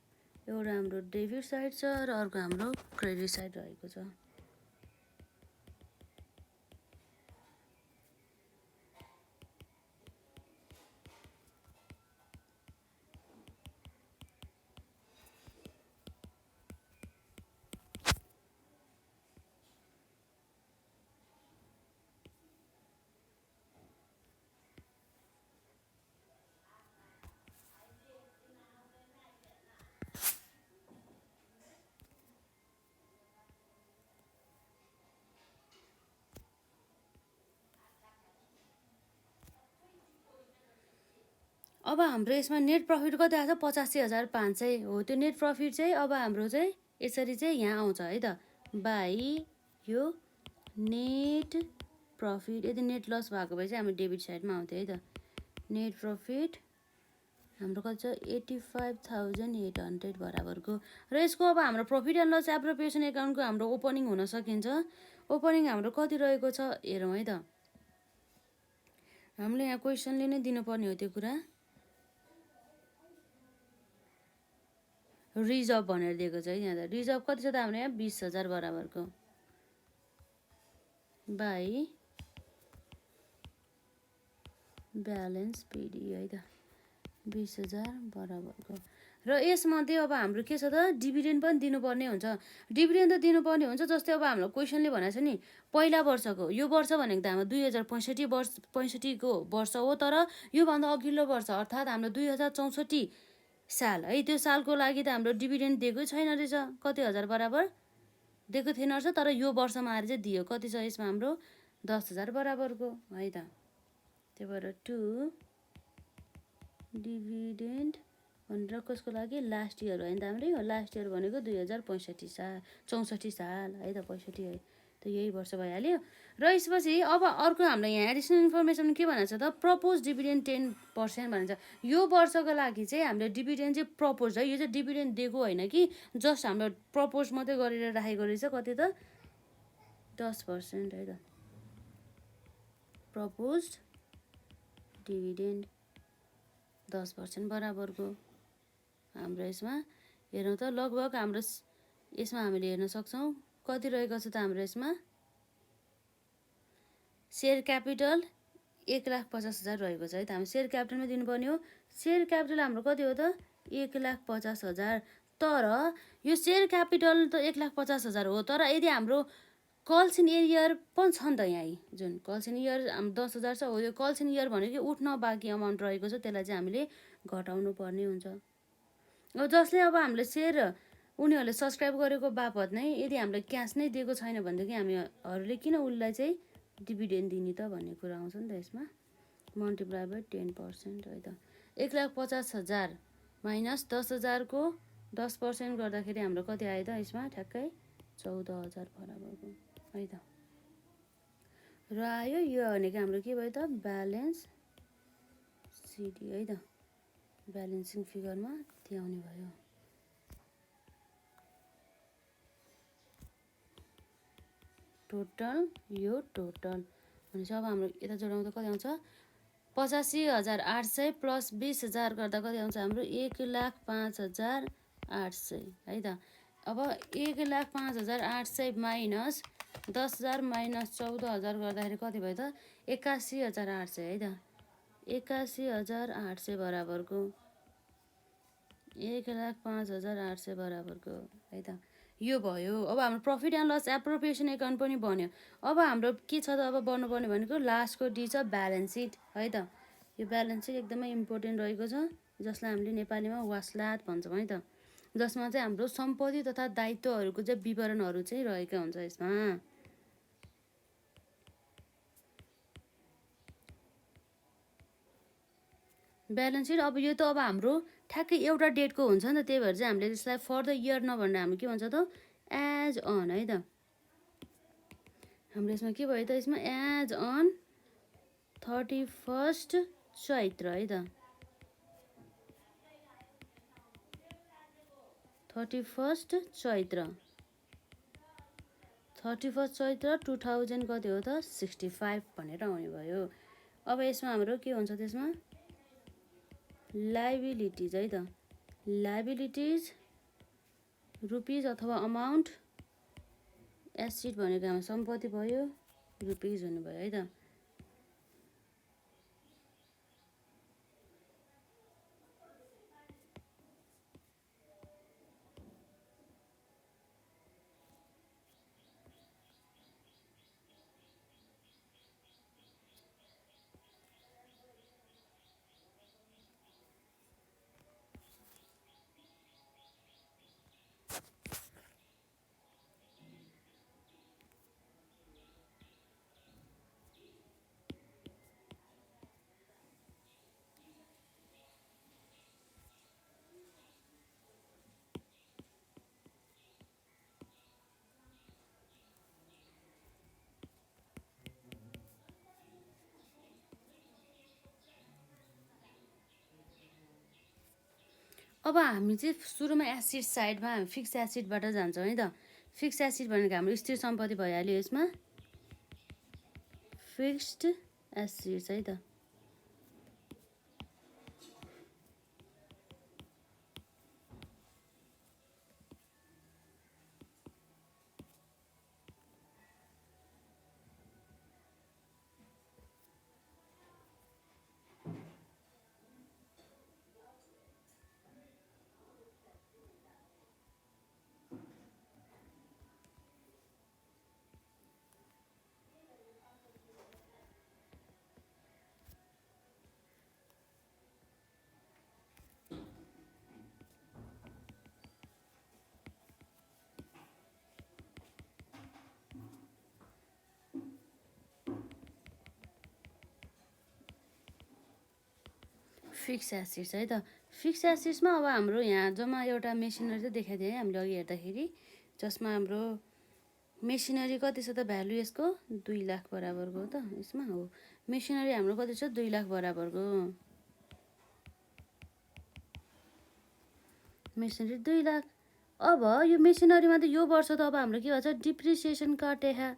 A: एउटा हाम्रो डेबिट साइड छ र अर्को हाम्रो क्रेडिट साइड रहेको छ अब हाम्रो यसमा नेट प्रफिट कति आएको छ 85,500 हो त्यो नेट प्रफिट चाहिँ अब हाम्रो चाहिँ यसरी चाहिँ यहाँ आउँछ है त बाई यो नेट प्रफिट यदि नेट लस भएको भए चाहिँ हाम्रो डेबिट साइडमा आउँथ्यो है त नेट प्रफिट हाम्रो कति छ 85,800 बराबरको र यसको अब हाम्रो प्रफिट एन्ड लस एप्रोप्रिएसन एकाउन्टको हाम्रो ओपनिङ हुन सकिन्छ ओपनिङ हाम्रो कति रहेको छ हेरौँ है त हामीले यहाँ क्वेसनले नै दिनुपर्ने हो त्यो कुरा रिजर्भ भनेर दिएको छ है यहाँ त रिजर्भ कति छ त हाम्रो यहाँ 20,000 बराबरको बाई ब्यालेन्स पिडी है त 20,000 बराबरको र यसमध्ये अब हाम्रो के छ त डिभिडेन्ड पनि दिनुपर्ने हुन्छ डिभिडेन्ड त दिनुपर्ने हुन्छ जस्तै अब हाम्रो क्वेसनले भनेको छ नि पहिला वर्षको यो वर्ष भनेको त हाम्रो 2065 को वर्ष हो तर योभन्दा अघिल्लो वर्ष अर्थात् हाम्रो 2064 साल है त्यो सालको लागि त हाम्रो डिभिडेन्ड दिएकै छैन रहेछ कति हजार बराबर दिएको थिएन रहेछ तर यो वर्षमा आएर चाहिँ दियो कति छ यसमा हाम्रो 10,000 बराबरको है त त्यही भएर टु डिभिडेन्ड भनेर कसको लागि लास्ट इयर हो नि त हाम्रो लास्ट इयर भनेको 2065 साल 64 साल है त 65 है त यही वर्ष भइहाल्यो र यसपछि अब अर्को हाम्रो यहाँ एडिसनल इन्फर्मेसन के भनेको छ त प्रपोज डिभिडेन्ड 10% भनेको छ यो वर्षको लागि चाहिँ हामीले डिभिडेन्ड चाहिँ प्रपोज है यो चाहिँ डिभिडेन्ड दिएको होइन कि जस्ट हाम्रो प्रपोज मात्रै गरेर राखेको रहेछ कति त 10% है त प्रपोज डिभिडेन्ड 10% बराबरको हाम्रो यसमा हेरौँ त लगभग हाम्रो यसमा हामीले हेर्न सक्छौँ कति रहेको छ त हाम्रो यसमा सेयर क्यापिटल 1,50,000 रहेको छ है त हाम्रो सेयर क्यापिटलमा दिनुपर्ने हो सेयर क्यापिटल हाम्रो कति हो त 1,50,000 तर यो सेयर क्यापिटल त 1,50,000 हो तर यदि हाम्रो कल्स इन इयर पनि छ नि त यहाँ जुन कल्स इन इयर हाम्रो 10,000 छ हो यो कल्स इन इयर भनेको उठ्न बाँकी अमाउन्ट रहेको छ त्यसलाई चाहिँ हामीले घटाउनु पर्ने हुन्छ अब जसले अब हामीले सेयर उनीहरूले सब्सक्राइब गरेको बापत नै यदि हामीले क्यास नै दिएको छैन भनेदेखि हामीहरूले किन उसलाई चाहिँ डिभिडेन्ड दिने त भन्ने कुरा आउँछ नि त यसमा मल्टिप्लाई बाई 10% है त 1,50,000 माइनस 10,000 को 10% गर्दाखेरि हाम्रो कति आयो त यसमा ठ्याक्कै 14,000 बराबरको है त र आयो यो भनेको हाम्रो के भयो त ब्यालेन्स सिडी है त ब्यालेन्सिङ फिगरमा त्यहाँ आउने भयो। टोटल यो टोटल भनेपछि अब हाम्रो यता जोडाउँदा कति आउँछ 85,800 प्लस 20,000 गर्दा कति आउँछ हाम्रो 1,05,800 है त। अब 1,05,800 माइनस 10,000 माइनस 14,000 गर्दाखेरि कति भयो त 81,800 है त। 81,800 बराबरको 1,05,800 बराबरको है त यो भयो। अब हाम्रो profit and loss appropriation account पनि बन्यो। अब हाम्रो के छ त अब बन्नुपर्ने भनेको लास्टको डी छ ब्यालेन्स सिट है त। यो ब्यालेन्स सिट एकदमै इम्पोर्टेन्ट रहेको छ जसलाई हामीले नेपालीमा वास्लात भन्छौँ है त, जसमा चाहिँ हाम्रो सम्पत्ति तथा दायित्वहरूको चाहिँ विवरणहरू चाहिँ रहेका हुन्छ यसमा। ब्यालेन्स सिट अब यो त अब हाम्रो ठ्याक्कै एउटा डेटको हुन्छ नि त, त्यही भएर चाहिँ हामीले त्यसलाई फर द इयर नभनेर हाम्रो के भन्छ त एज अन है त। हाम्रो यसमा के भयो त यसमा एज अन 31 चैत्र है त 31 चैत्र 2000 कति हो त 65 भनेर आउने भयो। अब यसमा हाम्रो के हुन्छ त्यसमा लाइबिलिटिज है त लाइबिलिटिज रुपिज अथवा अमाउन्ट एसेट भनेको हाम्रो सम्पत्ति भयो रुपिज हुनुभयो है त। अब हामी चाहिँ सुरुमा एसिड साइडमा हामी फिक्स एसिडबाट जान्छौँ है त। फिक्स एसिड भनेको हाम्रो स्थिर सम्पत्ति भइहाल्यो यसमा फिक्स्ड एसिड्स है त। फिक्स एसिड्स है त। फिक्स एसिड्समा अब हाम्रो यहाँ जम्मा एउटा मेसिनरी चाहिँ देखाइदियो है हामीले अघि हेर्दाखेरि, जसमा हाम्रो मेसिनरी कति छ त भ्यालु यसको 2 लाख बराबरको हो त। यसमा हो मेसिनरी हाम्रो कति छ 2 लाख बराबरको मेसिनरी 2 लाख। अब यो मेसिनरीमा त यो वर्ष त अब हाम्रो के भन्छ डिप्रिसिएसन काटे है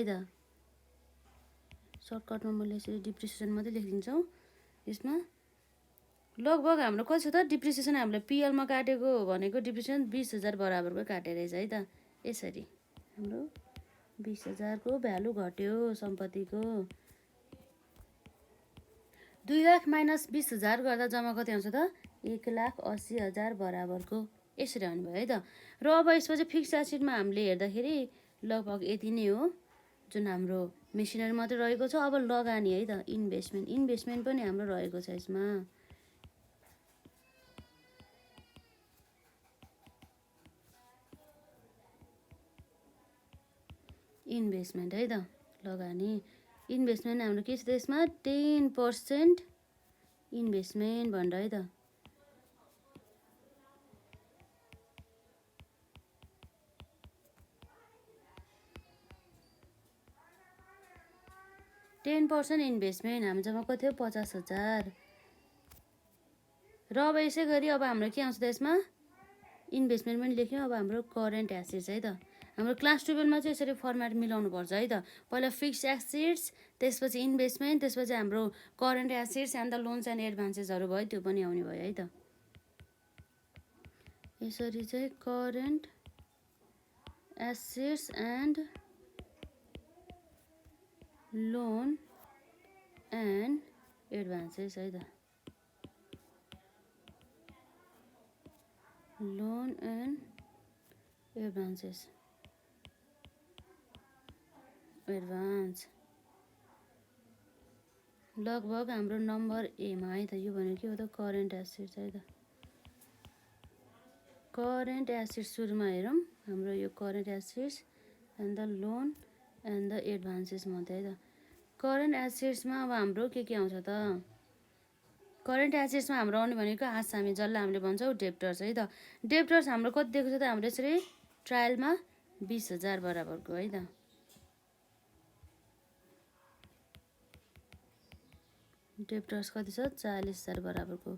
A: त। सर्टकटमा मैले यसरी डिप्रिसिएसन मात्रै लेखिदिन्छौँ। यसमा लगभग हाम्रो कति छ त डिप्रिसिएसन हामीले पिएलमा काटेको भनेको डिप्रिसिएसन 20,000 बराबरको काटे रहेछ है त। यसरी हाम्रो 20,000 को भ्यालु घट्यो सम्पत्तिको। 2 लाख माइनस 20,000 गर्दा जम्मा कति आउँछ त 1,80,000 बराबरको यसरी आउनु भयो है त। र अब यसपछि फिक्स एसिडमा हामीले हेर्दाखेरि लगभग यति नै हो जुन हाम्रो मेसिनरी मात्रै रहेको छ। अब लगानी है त इन्भेस्टमेन्ट पनि हाम्रो रहेको छ यसमा। इन्भेस्टमेन्ट है त लगानी इन्भेस्टमेन्ट हाम्रो के छ त यसमा 10% इन्भेस्टमेन्ट भनेर है त। 10% इन्भेस्टमेन्ट हामी जम्मा कति थियो 50,000 र अब यसै गरी अब हाम्रो के आउँछ त यसमा इन्भेस्टमेन्ट पनि लेख्यौँ। अब हाम्रो करेन्ट एसेट्स है त हाम्रो क्लास 12मा चाहिँ यसरी फर्मेट मिलाउनु पर्छ है त पहिला फिक्स्ड एसेट्स त्यसपछि इन्भेस्टमेन्ट त्यसपछि हाम्रो current assets and the loans and एडभान्सेसहरू भयो त्यो पनि आउने भयो है त यसरी चाहिँ current assets and loan and advances है त लोन एन्ड एडभान्सेस एडभान्स लगभग हाम्रो नम्बर एमा है त यो भनेको के हो त करेन्ट एसेट्स है त करेन्ट एसेट्स सुरुमा हेरौँ हाम्रो यो current assets and the loan and the advances मात्रै है त करेन्ट एसेट्समा अब हाम्रो के आउँछ त करेन्ट एसेट्समा हाम्रो आउने भनेको आसामी जसलाई हामीले भन्छौँ डेप्टर्स है त डेप्टर्स हाम्रो कति दिएको छ त हाम्रो यसरी ट्रायलमा 20,000 बराबरको है त डेप्टर्स कति छ 40,000 बराबरको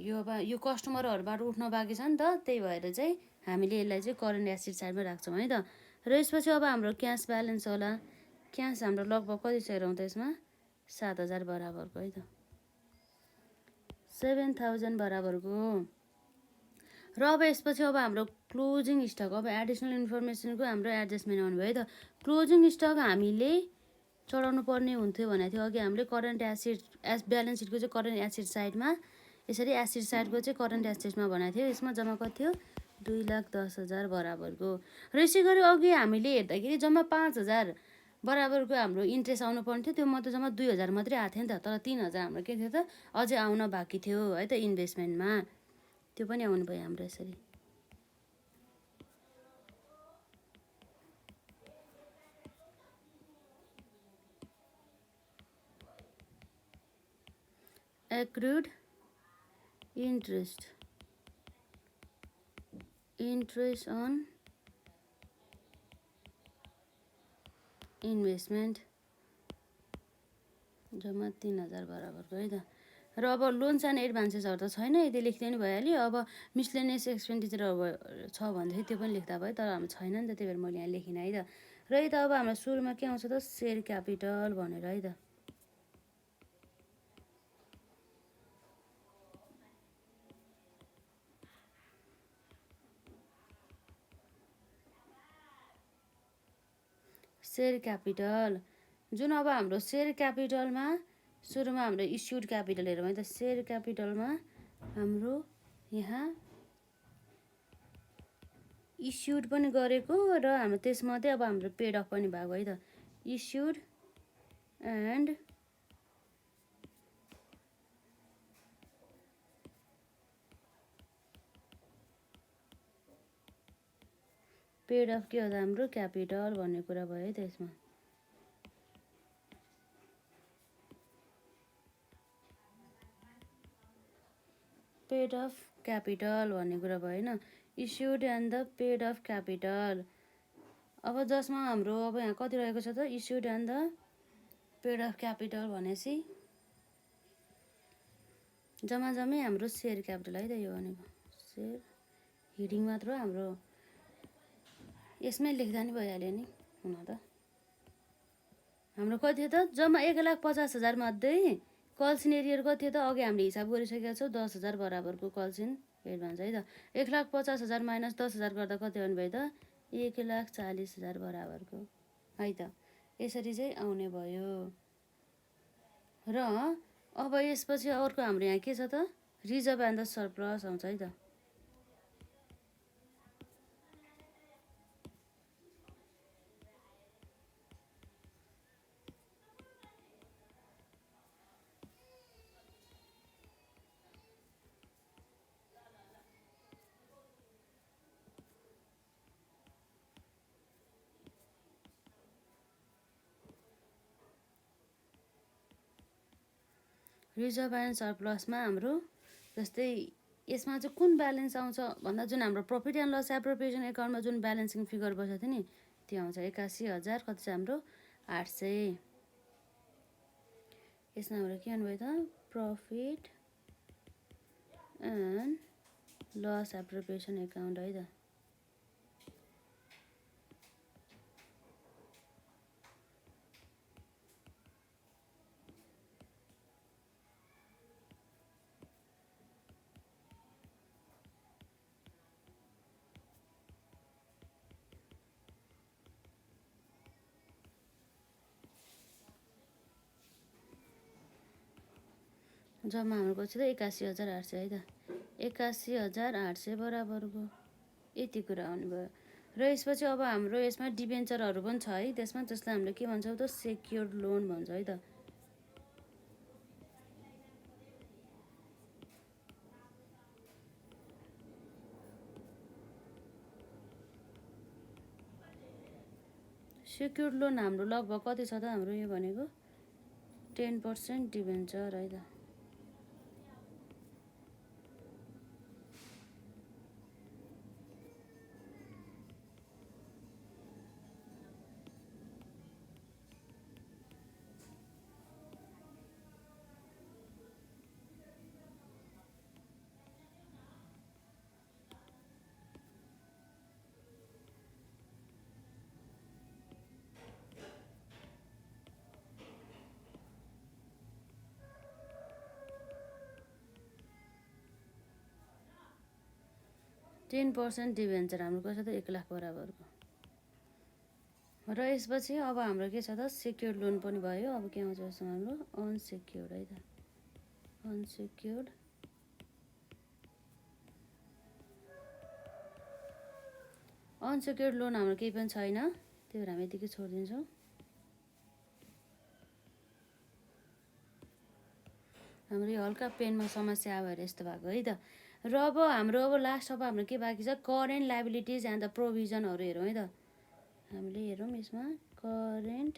A: यो अब यो कस्टमरहरूबाट उठ्न बाँकी छ नि त त्यही भएर चाहिँ हामीले यसलाई चाहिँ करेन्ट एसेट साइडमा राख्छौँ है त र यसपछि अब हाम्रो क्यास ब्यालेन्स होला क्यास हाम्रो लगभग कति छ हेरौँ त यसमा 7,000 बराबरको है त 7,000 बराबरको र अब यसपछि अब हाम्रो क्लोजिङ स्टक अब एडिसनल इन्फर्मेसनको हाम्रो एडजस्टमेन्ट आउनु भयो है त क्लोजिङ स्टक हामीले चढाउनु पर्ने हुन्थ्यो भनेको थियो अघि हामीले करेन्ट एसेट ब्यालेन्स सिटको चाहिँ करेन्ट एसेट साइडमा यसरी एसेट साइडको चाहिँ करेन्ट एसेट्समा बनाएको थियो यसमा जम्मा कति थियो 2,10,000 बराबरको र यसै गरी अघि हामीले हेर्दाखेरि जम्मा 5,000 बराबरको हाम्रो इन्ट्रेस्ट आउनु पर्ने थियो त्यो मात्र जम्मा 2,000 मात्रै आएको थियो नि त तर 3,000 हाम्रो के थियो त अझै आउन बाँकी थियो है त इन्भेस्टमेन्टमा त्यो पनि आउनु भयो हाम्रो यसरी accrued interest on इन्भेस्टमेन्ट जम्मा 3,000 बराबरको है त र अब लोन्स एन्ड एडभान्सेसहरू त छैन यति लेख्दै नि भइहाल्यो अब मिसलेनियस एक्सपेन्डिचरहरू छ भनेदेखि त्यो पनि लेख्दा भयो तर हाम्रो छैन नि त त्यही भएर मैले यहाँ लेखिनँ है त र यता अब हाम्रो सुरुमा के आउँछ त सेयर क्यापिटल भनेर है त सेयर क्यापिटल जुन अब हाम्रो सेयर क्यापिटलमा सुरुमा हाम्रो इस्युड क्यापिटल हेरौँ है त सेयर क्यापिटलमा हाम्रो यहाँ इस्युड पनि गरेको र हाम्रो त्यसमध्ये अब हाम्रो पेड अफ पनि भएको है त इस्युड एन्ड पेड अफ के हो त हाम्रो क्यापिटल भन्ने कुरा भयो है त यसमा पेड अफ क्यापिटल भन्ने कुरा भयो होइन issued and the paid of capital अब जसमा हाम्रो अब यहाँ कति रहेको छ त issued and the paid of capital भनेपछि जम्मा जम्मै हाम्रो सेयर क्यापिटल है त यो भनेको सेयर हिडिङ मात्र हाम्रो यसमै लेख्दा नि भइहाल्यो नि हुन त हाम्रो कति थियो त जम्मा 1,50,000 मध्ये कल्सिन एरियर कति थियो त अघि हामीले हिसाब गरिसकेका छौँ 10,000 बराबरको कल्सिन एडभान्स है त 1,50,000 माइनस 10,000 गर्दा कति आउने भयो त 1,40,000 बराबरको है त यसरी चाहिँ आउने भयो र अब यसपछि अर्को हाम्रो यहाँ के छ त रिजर्भ एन्ड द सरप्लस आउँछ है त रिजर्भ एन्ड सरप्लसमा हाम्रो जस्तै यसमा चाहिँ कुन ब्यालेन्स आउँछ भन्दा जुन हाम्रो प्रफिट एन्ड लस एप्रोप्रिएसन एकाउन्टमा जुन ब्यालेन्सिङ फिगर बसेको थियो नि त्यो आउँछ 81,000 कति छ हाम्रो 800 यसमा हाम्रो के भन्नुभयो त profit and loss appropriation account है त। जम्मा हाम्रो कति छ त 81,800 है त। 81,800 बराबरको यति कुरा आउनुभयो। र यसपछि अब हाम्रो यसमा डिबेन्चरहरू पनि छ है त्यसमा, जसलाई हामीले के भन्छौँ त सेक्योर्ड लोन भन्छ है त। सेक्योर्ड लोन हाम्रो लगभग कति छ त हाम्रो यो भनेको 10% डिबेन्चर है त। टेन पर्सेन्ट डिबेन्चर हाम्रो कति छ त 1 लाख बराबरको। र यसपछि अब हाम्रो के छ त सेक्योर्ड लोन पनि भयो। अब के आउँछ यसमा हाम्रो अनसेक्योर्ड है त। अनसेक्योर्ड अनसेक्योर्ड लोन हाम्रो केही पनि छैन, त्यही भएर हामी यतिकै छोडिदिन्छौँ। हाम्रो यो हल्का पेनमा समस्या आयो भएर यस्तो भएको है त। र अब हाम्रो लास्ट अब हाम्रो के बाँकी छ करेन्ट लाइबिलिटिज एन्ड द प्रोभिजनहरू हेरौँ है त। हामीले हेरौँ यसमा करेन्ट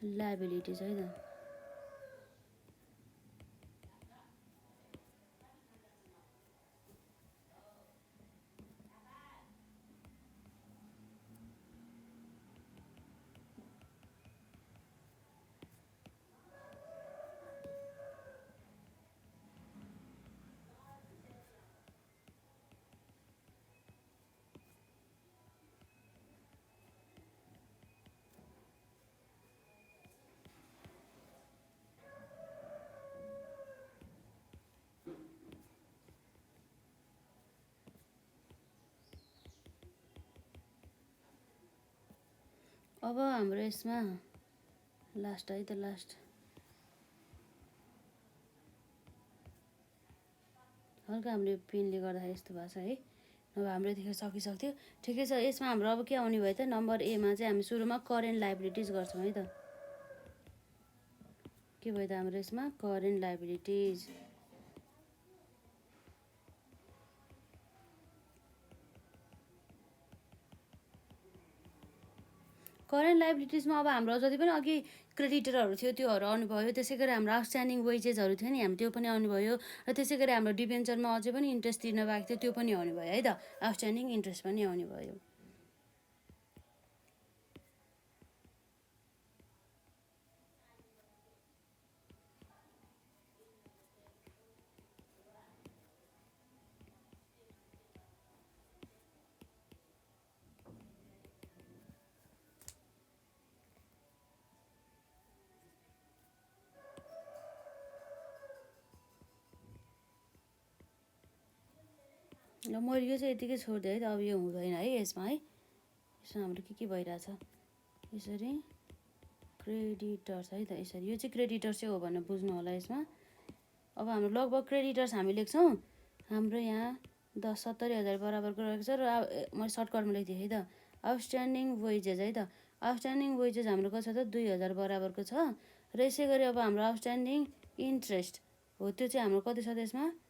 A: लाइबिलिटिज है त। अब हाम्रो यसमा लास्ट है त लास्ट हल्का हामीले पेनले गर्दाखेरि यस्तो भएको छ है, नभए हाम्रो यतिखेर सकिसक्थ्यो। ठिकै छ, यसमा हाम्रो अब के आउने भयो त नम्बर एमा चाहिँ हामी सुरुमा करेन्ट लाइबिलिटिज गर्छौँ है त। के भयो त हाम्रो यसमा करेन्ट लाइबिलिटिज। करेन्ट लाइबिलिटिजमा अब हाम्रो जति पनि अघि क्रेडिटरहरू थियो त्योहरू आउनुभयो। त्यसै गरी हाम्रो आउटस्ट्यान्डिङ वेजेसहरू थियो नि हामी त्यो पनि आउनुभयो। र त्यसै गरी हाम्रो डिबेन्चरमा अझै पनि इन्ट्रेस्ट तिर्न बाँकी थियो त्यो पनि आउने भयो है त। आउटस्ट्यान्डिङ इन्ट्रेस्ट पनि आउने भयो। ल मैले यो चाहिँ यतिकै छोडिदिएँ है त। अब यो हुँदैन है यसमा है। यसमा हाम्रो के भइरहेछ यसरी क्रेडिटर्स है त। यसरी यो चाहिँ क्रेडिटर्सै हो भनेर बुझ्नु होला यसमा। अब हाम्रो लगभग क्रेडिटर्स हामी लेख्छौँ हाम्रो यहाँ 70,000 बराबरको रहेको छ। र मैले सर्टकटमा लेखिदिएँ है त आउटस्ट्यान्डिङ वेजेस है त। आउटस्ट्यान्डिङ वेजेस हाम्रो कति छ त 2,000 बराबरको छ। र यसै गरी अब हाम्रो आउटस्ट्यान्डिङ इन्ट्रेस्ट हो त्यो चाहिँ हाम्रो कति छ त्यसमा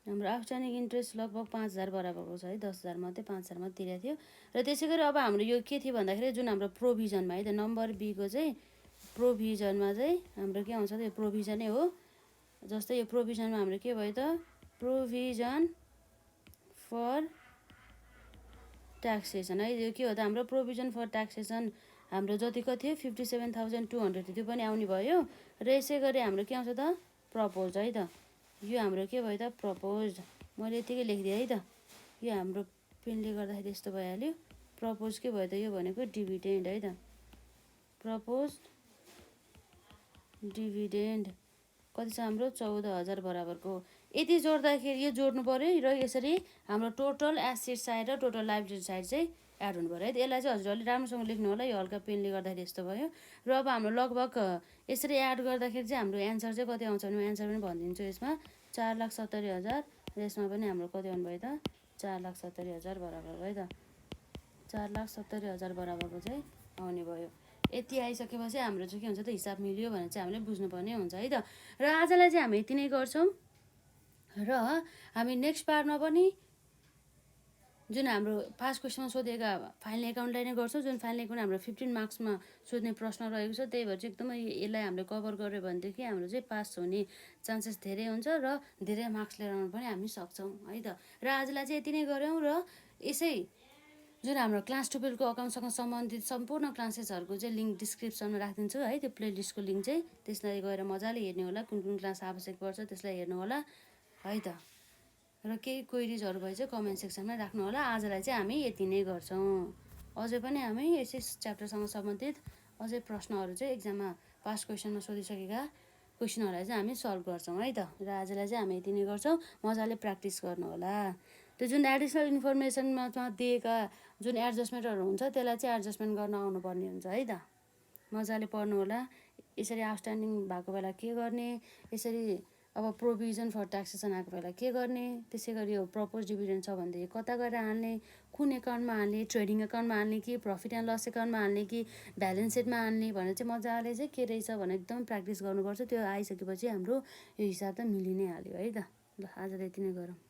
A: हाम्रो आउटस्ट्यान्डिङ इन्ट्रेस्ट लगभग 5,000 बराबरको छ है। 10,000 मात्रै 5,000 मात्रै तिरेको थियो। र त्यसै गरी अब हाम्रो यो के थियो भन्दाखेरि जुन हाम्रो प्रोभिजनमा है त नम्बर बीको चाहिँ प्रोभिजनमा चाहिँ हाम्रो के आउँछ त यो प्रोभिजनै हो। जस्तै यो प्रोभिजनमा हाम्रो के भयो त प्रोभिजन फर ट्याक्सेसन है। यो के हो त हाम्रो प्रोभिजन फर ट्याक्सेसन हाम्रो जति कति थियो 57,200 थियो त्यो पनि आउने भयो। र यसै गरी हाम्रो के आउँछ त प्रपोज है त। यो हाम्रो के भयो त प्रपोज। मैले यतिकै लेखिदिएँ है त। यो हाम्रो पेनले गर्दाखेरि यस्तो भइहाल्यो। प्रपोज के भयो त यो भनेको डिभिडेन्ड है त। प्रपोज डिभिडेन्ड कति छ हाम्रो 14,000 बराबरको। यति जोड्दाखेरि यो जोड्नु पऱ्यो र यसरी हाम्रो टोटल एसेट साइड र टोटल लाइबिलिटी साइड चाहिँ एड हुनु पऱ्यो है। यसलाई चाहिँ हजुरहरूले राम्रोसँग लेख्नु होला। यो हल्का पेनले गर्दाखेरि यस्तो भयो। र अब हाम्रो लगभग यसरी एड गर्दाखेरि चाहिँ हाम्रो एन्सर चाहिँ कति आउँछ भने एन्सर पनि भनिदिन्छु। यसमा 4,70,000 र यसमा पनि हाम्रो कति आउनुभयो त 4,70,000 बराबर भयो त। 4,70,000 बराबरको चाहिँ आउने भयो। यति आइसकेपछि हाम्रो चाहिँ के हुन्छ त हिसाब मिल्यो भने चाहिँ हामीले बुझ्नुपर्ने हुन्छ है त। र आजलाई चाहिँ हामी यति नै गर्छौँ। र हामी नेक्स्ट पार्टमा पनि जुन हाम्रो पास्ट क्वेसनमा सोधेका फाइनल एकाउन्टलाई नै गर्छौँ। जुन फाइनल एकाउन्ट हाम्रो 15 मार्क्समा सोध्ने प्रश्न रहेको छ। त्यही भएर चाहिँ एकदमै यसलाई हामीले कभर गऱ्यो भनेदेखि हाम्रो चाहिँ पास हुने चान्सेस धेरै हुन्छ र धेरै मार्क्स लिएर आउनु पनि हामी सक्छौँ है त। र आजलाई चाहिँ यति नै गऱ्यौँ। र यसै जुन हाम्रो क्लास 12को अकाउन्टसँग सम्बन्धित सम्पूर्ण क्लासेसहरूको चाहिँ लिङ्क डिस्क्रिप्सनमा राखिदिन्छु है। त्यो प्लेलिस्टको लिङ्क चाहिँ त्यसलाई गएर मजाले हेर्ने होला। कुन कुन क्लास आवश्यक पर्छ त्यसलाई हेर्नु होला है त। र केही क्वेरिजहरू भए चाहिँ कमेन्ट सेक्सनमा राख्नु होला। आजलाई चाहिँ हामी यति नै गर्छौँ। अझै पनि हामी यसै च्याप्टरसँग सम्बन्धित अझै प्रश्नहरू चाहिँ एक्जाममा पास्ट क्वेसनमा सोधिसकेका क्वेसनहरूलाई चाहिँ हामी सल्भ गर्छौँ है त। र आजलाई चाहिँ हामी यति नै गर्छौँ। मजाले प्र्याक्टिस गर्नु होला। त्यो जुन एडिसनल इन्फर्मेसनमा दिएका जुन एडजस्टमेन्टहरू हुन्छ त्यसलाई चाहिँ एडजस्टमेन्ट गर्न आउनुपर्ने हुन्छ है त। मजाले पढ्नु होला। यसरी आउटस्ट्यान्डिङ भएको बेला के गर्ने, यसरी अब प्रोभिजन फर ट्याक्सेसन आएको बेला के गर्ने, त्यसै गरी यो प्रपोज डिभिडेन्ड छ भनेदेखि कता गएर हाल्ने, कुन एकाउन्टमा हाल्ने, ट्रेडिङ एकाउन्टमा हाल्ने कि प्रफिट एन्ड लस एकाउन्टमा हाल्ने कि ब्यालेन्स सिटमा हाल्ने भनेर चाहिँ मजाले चाहिँ के रहेछ भनेर एकदम प्र्याक्टिस गर्नुपर्छ। त्यो आइसकेपछि हाम्रो यो हिसाब त मिलि नै हाल्यो है त। ल आजलाई यति नै गरौँ।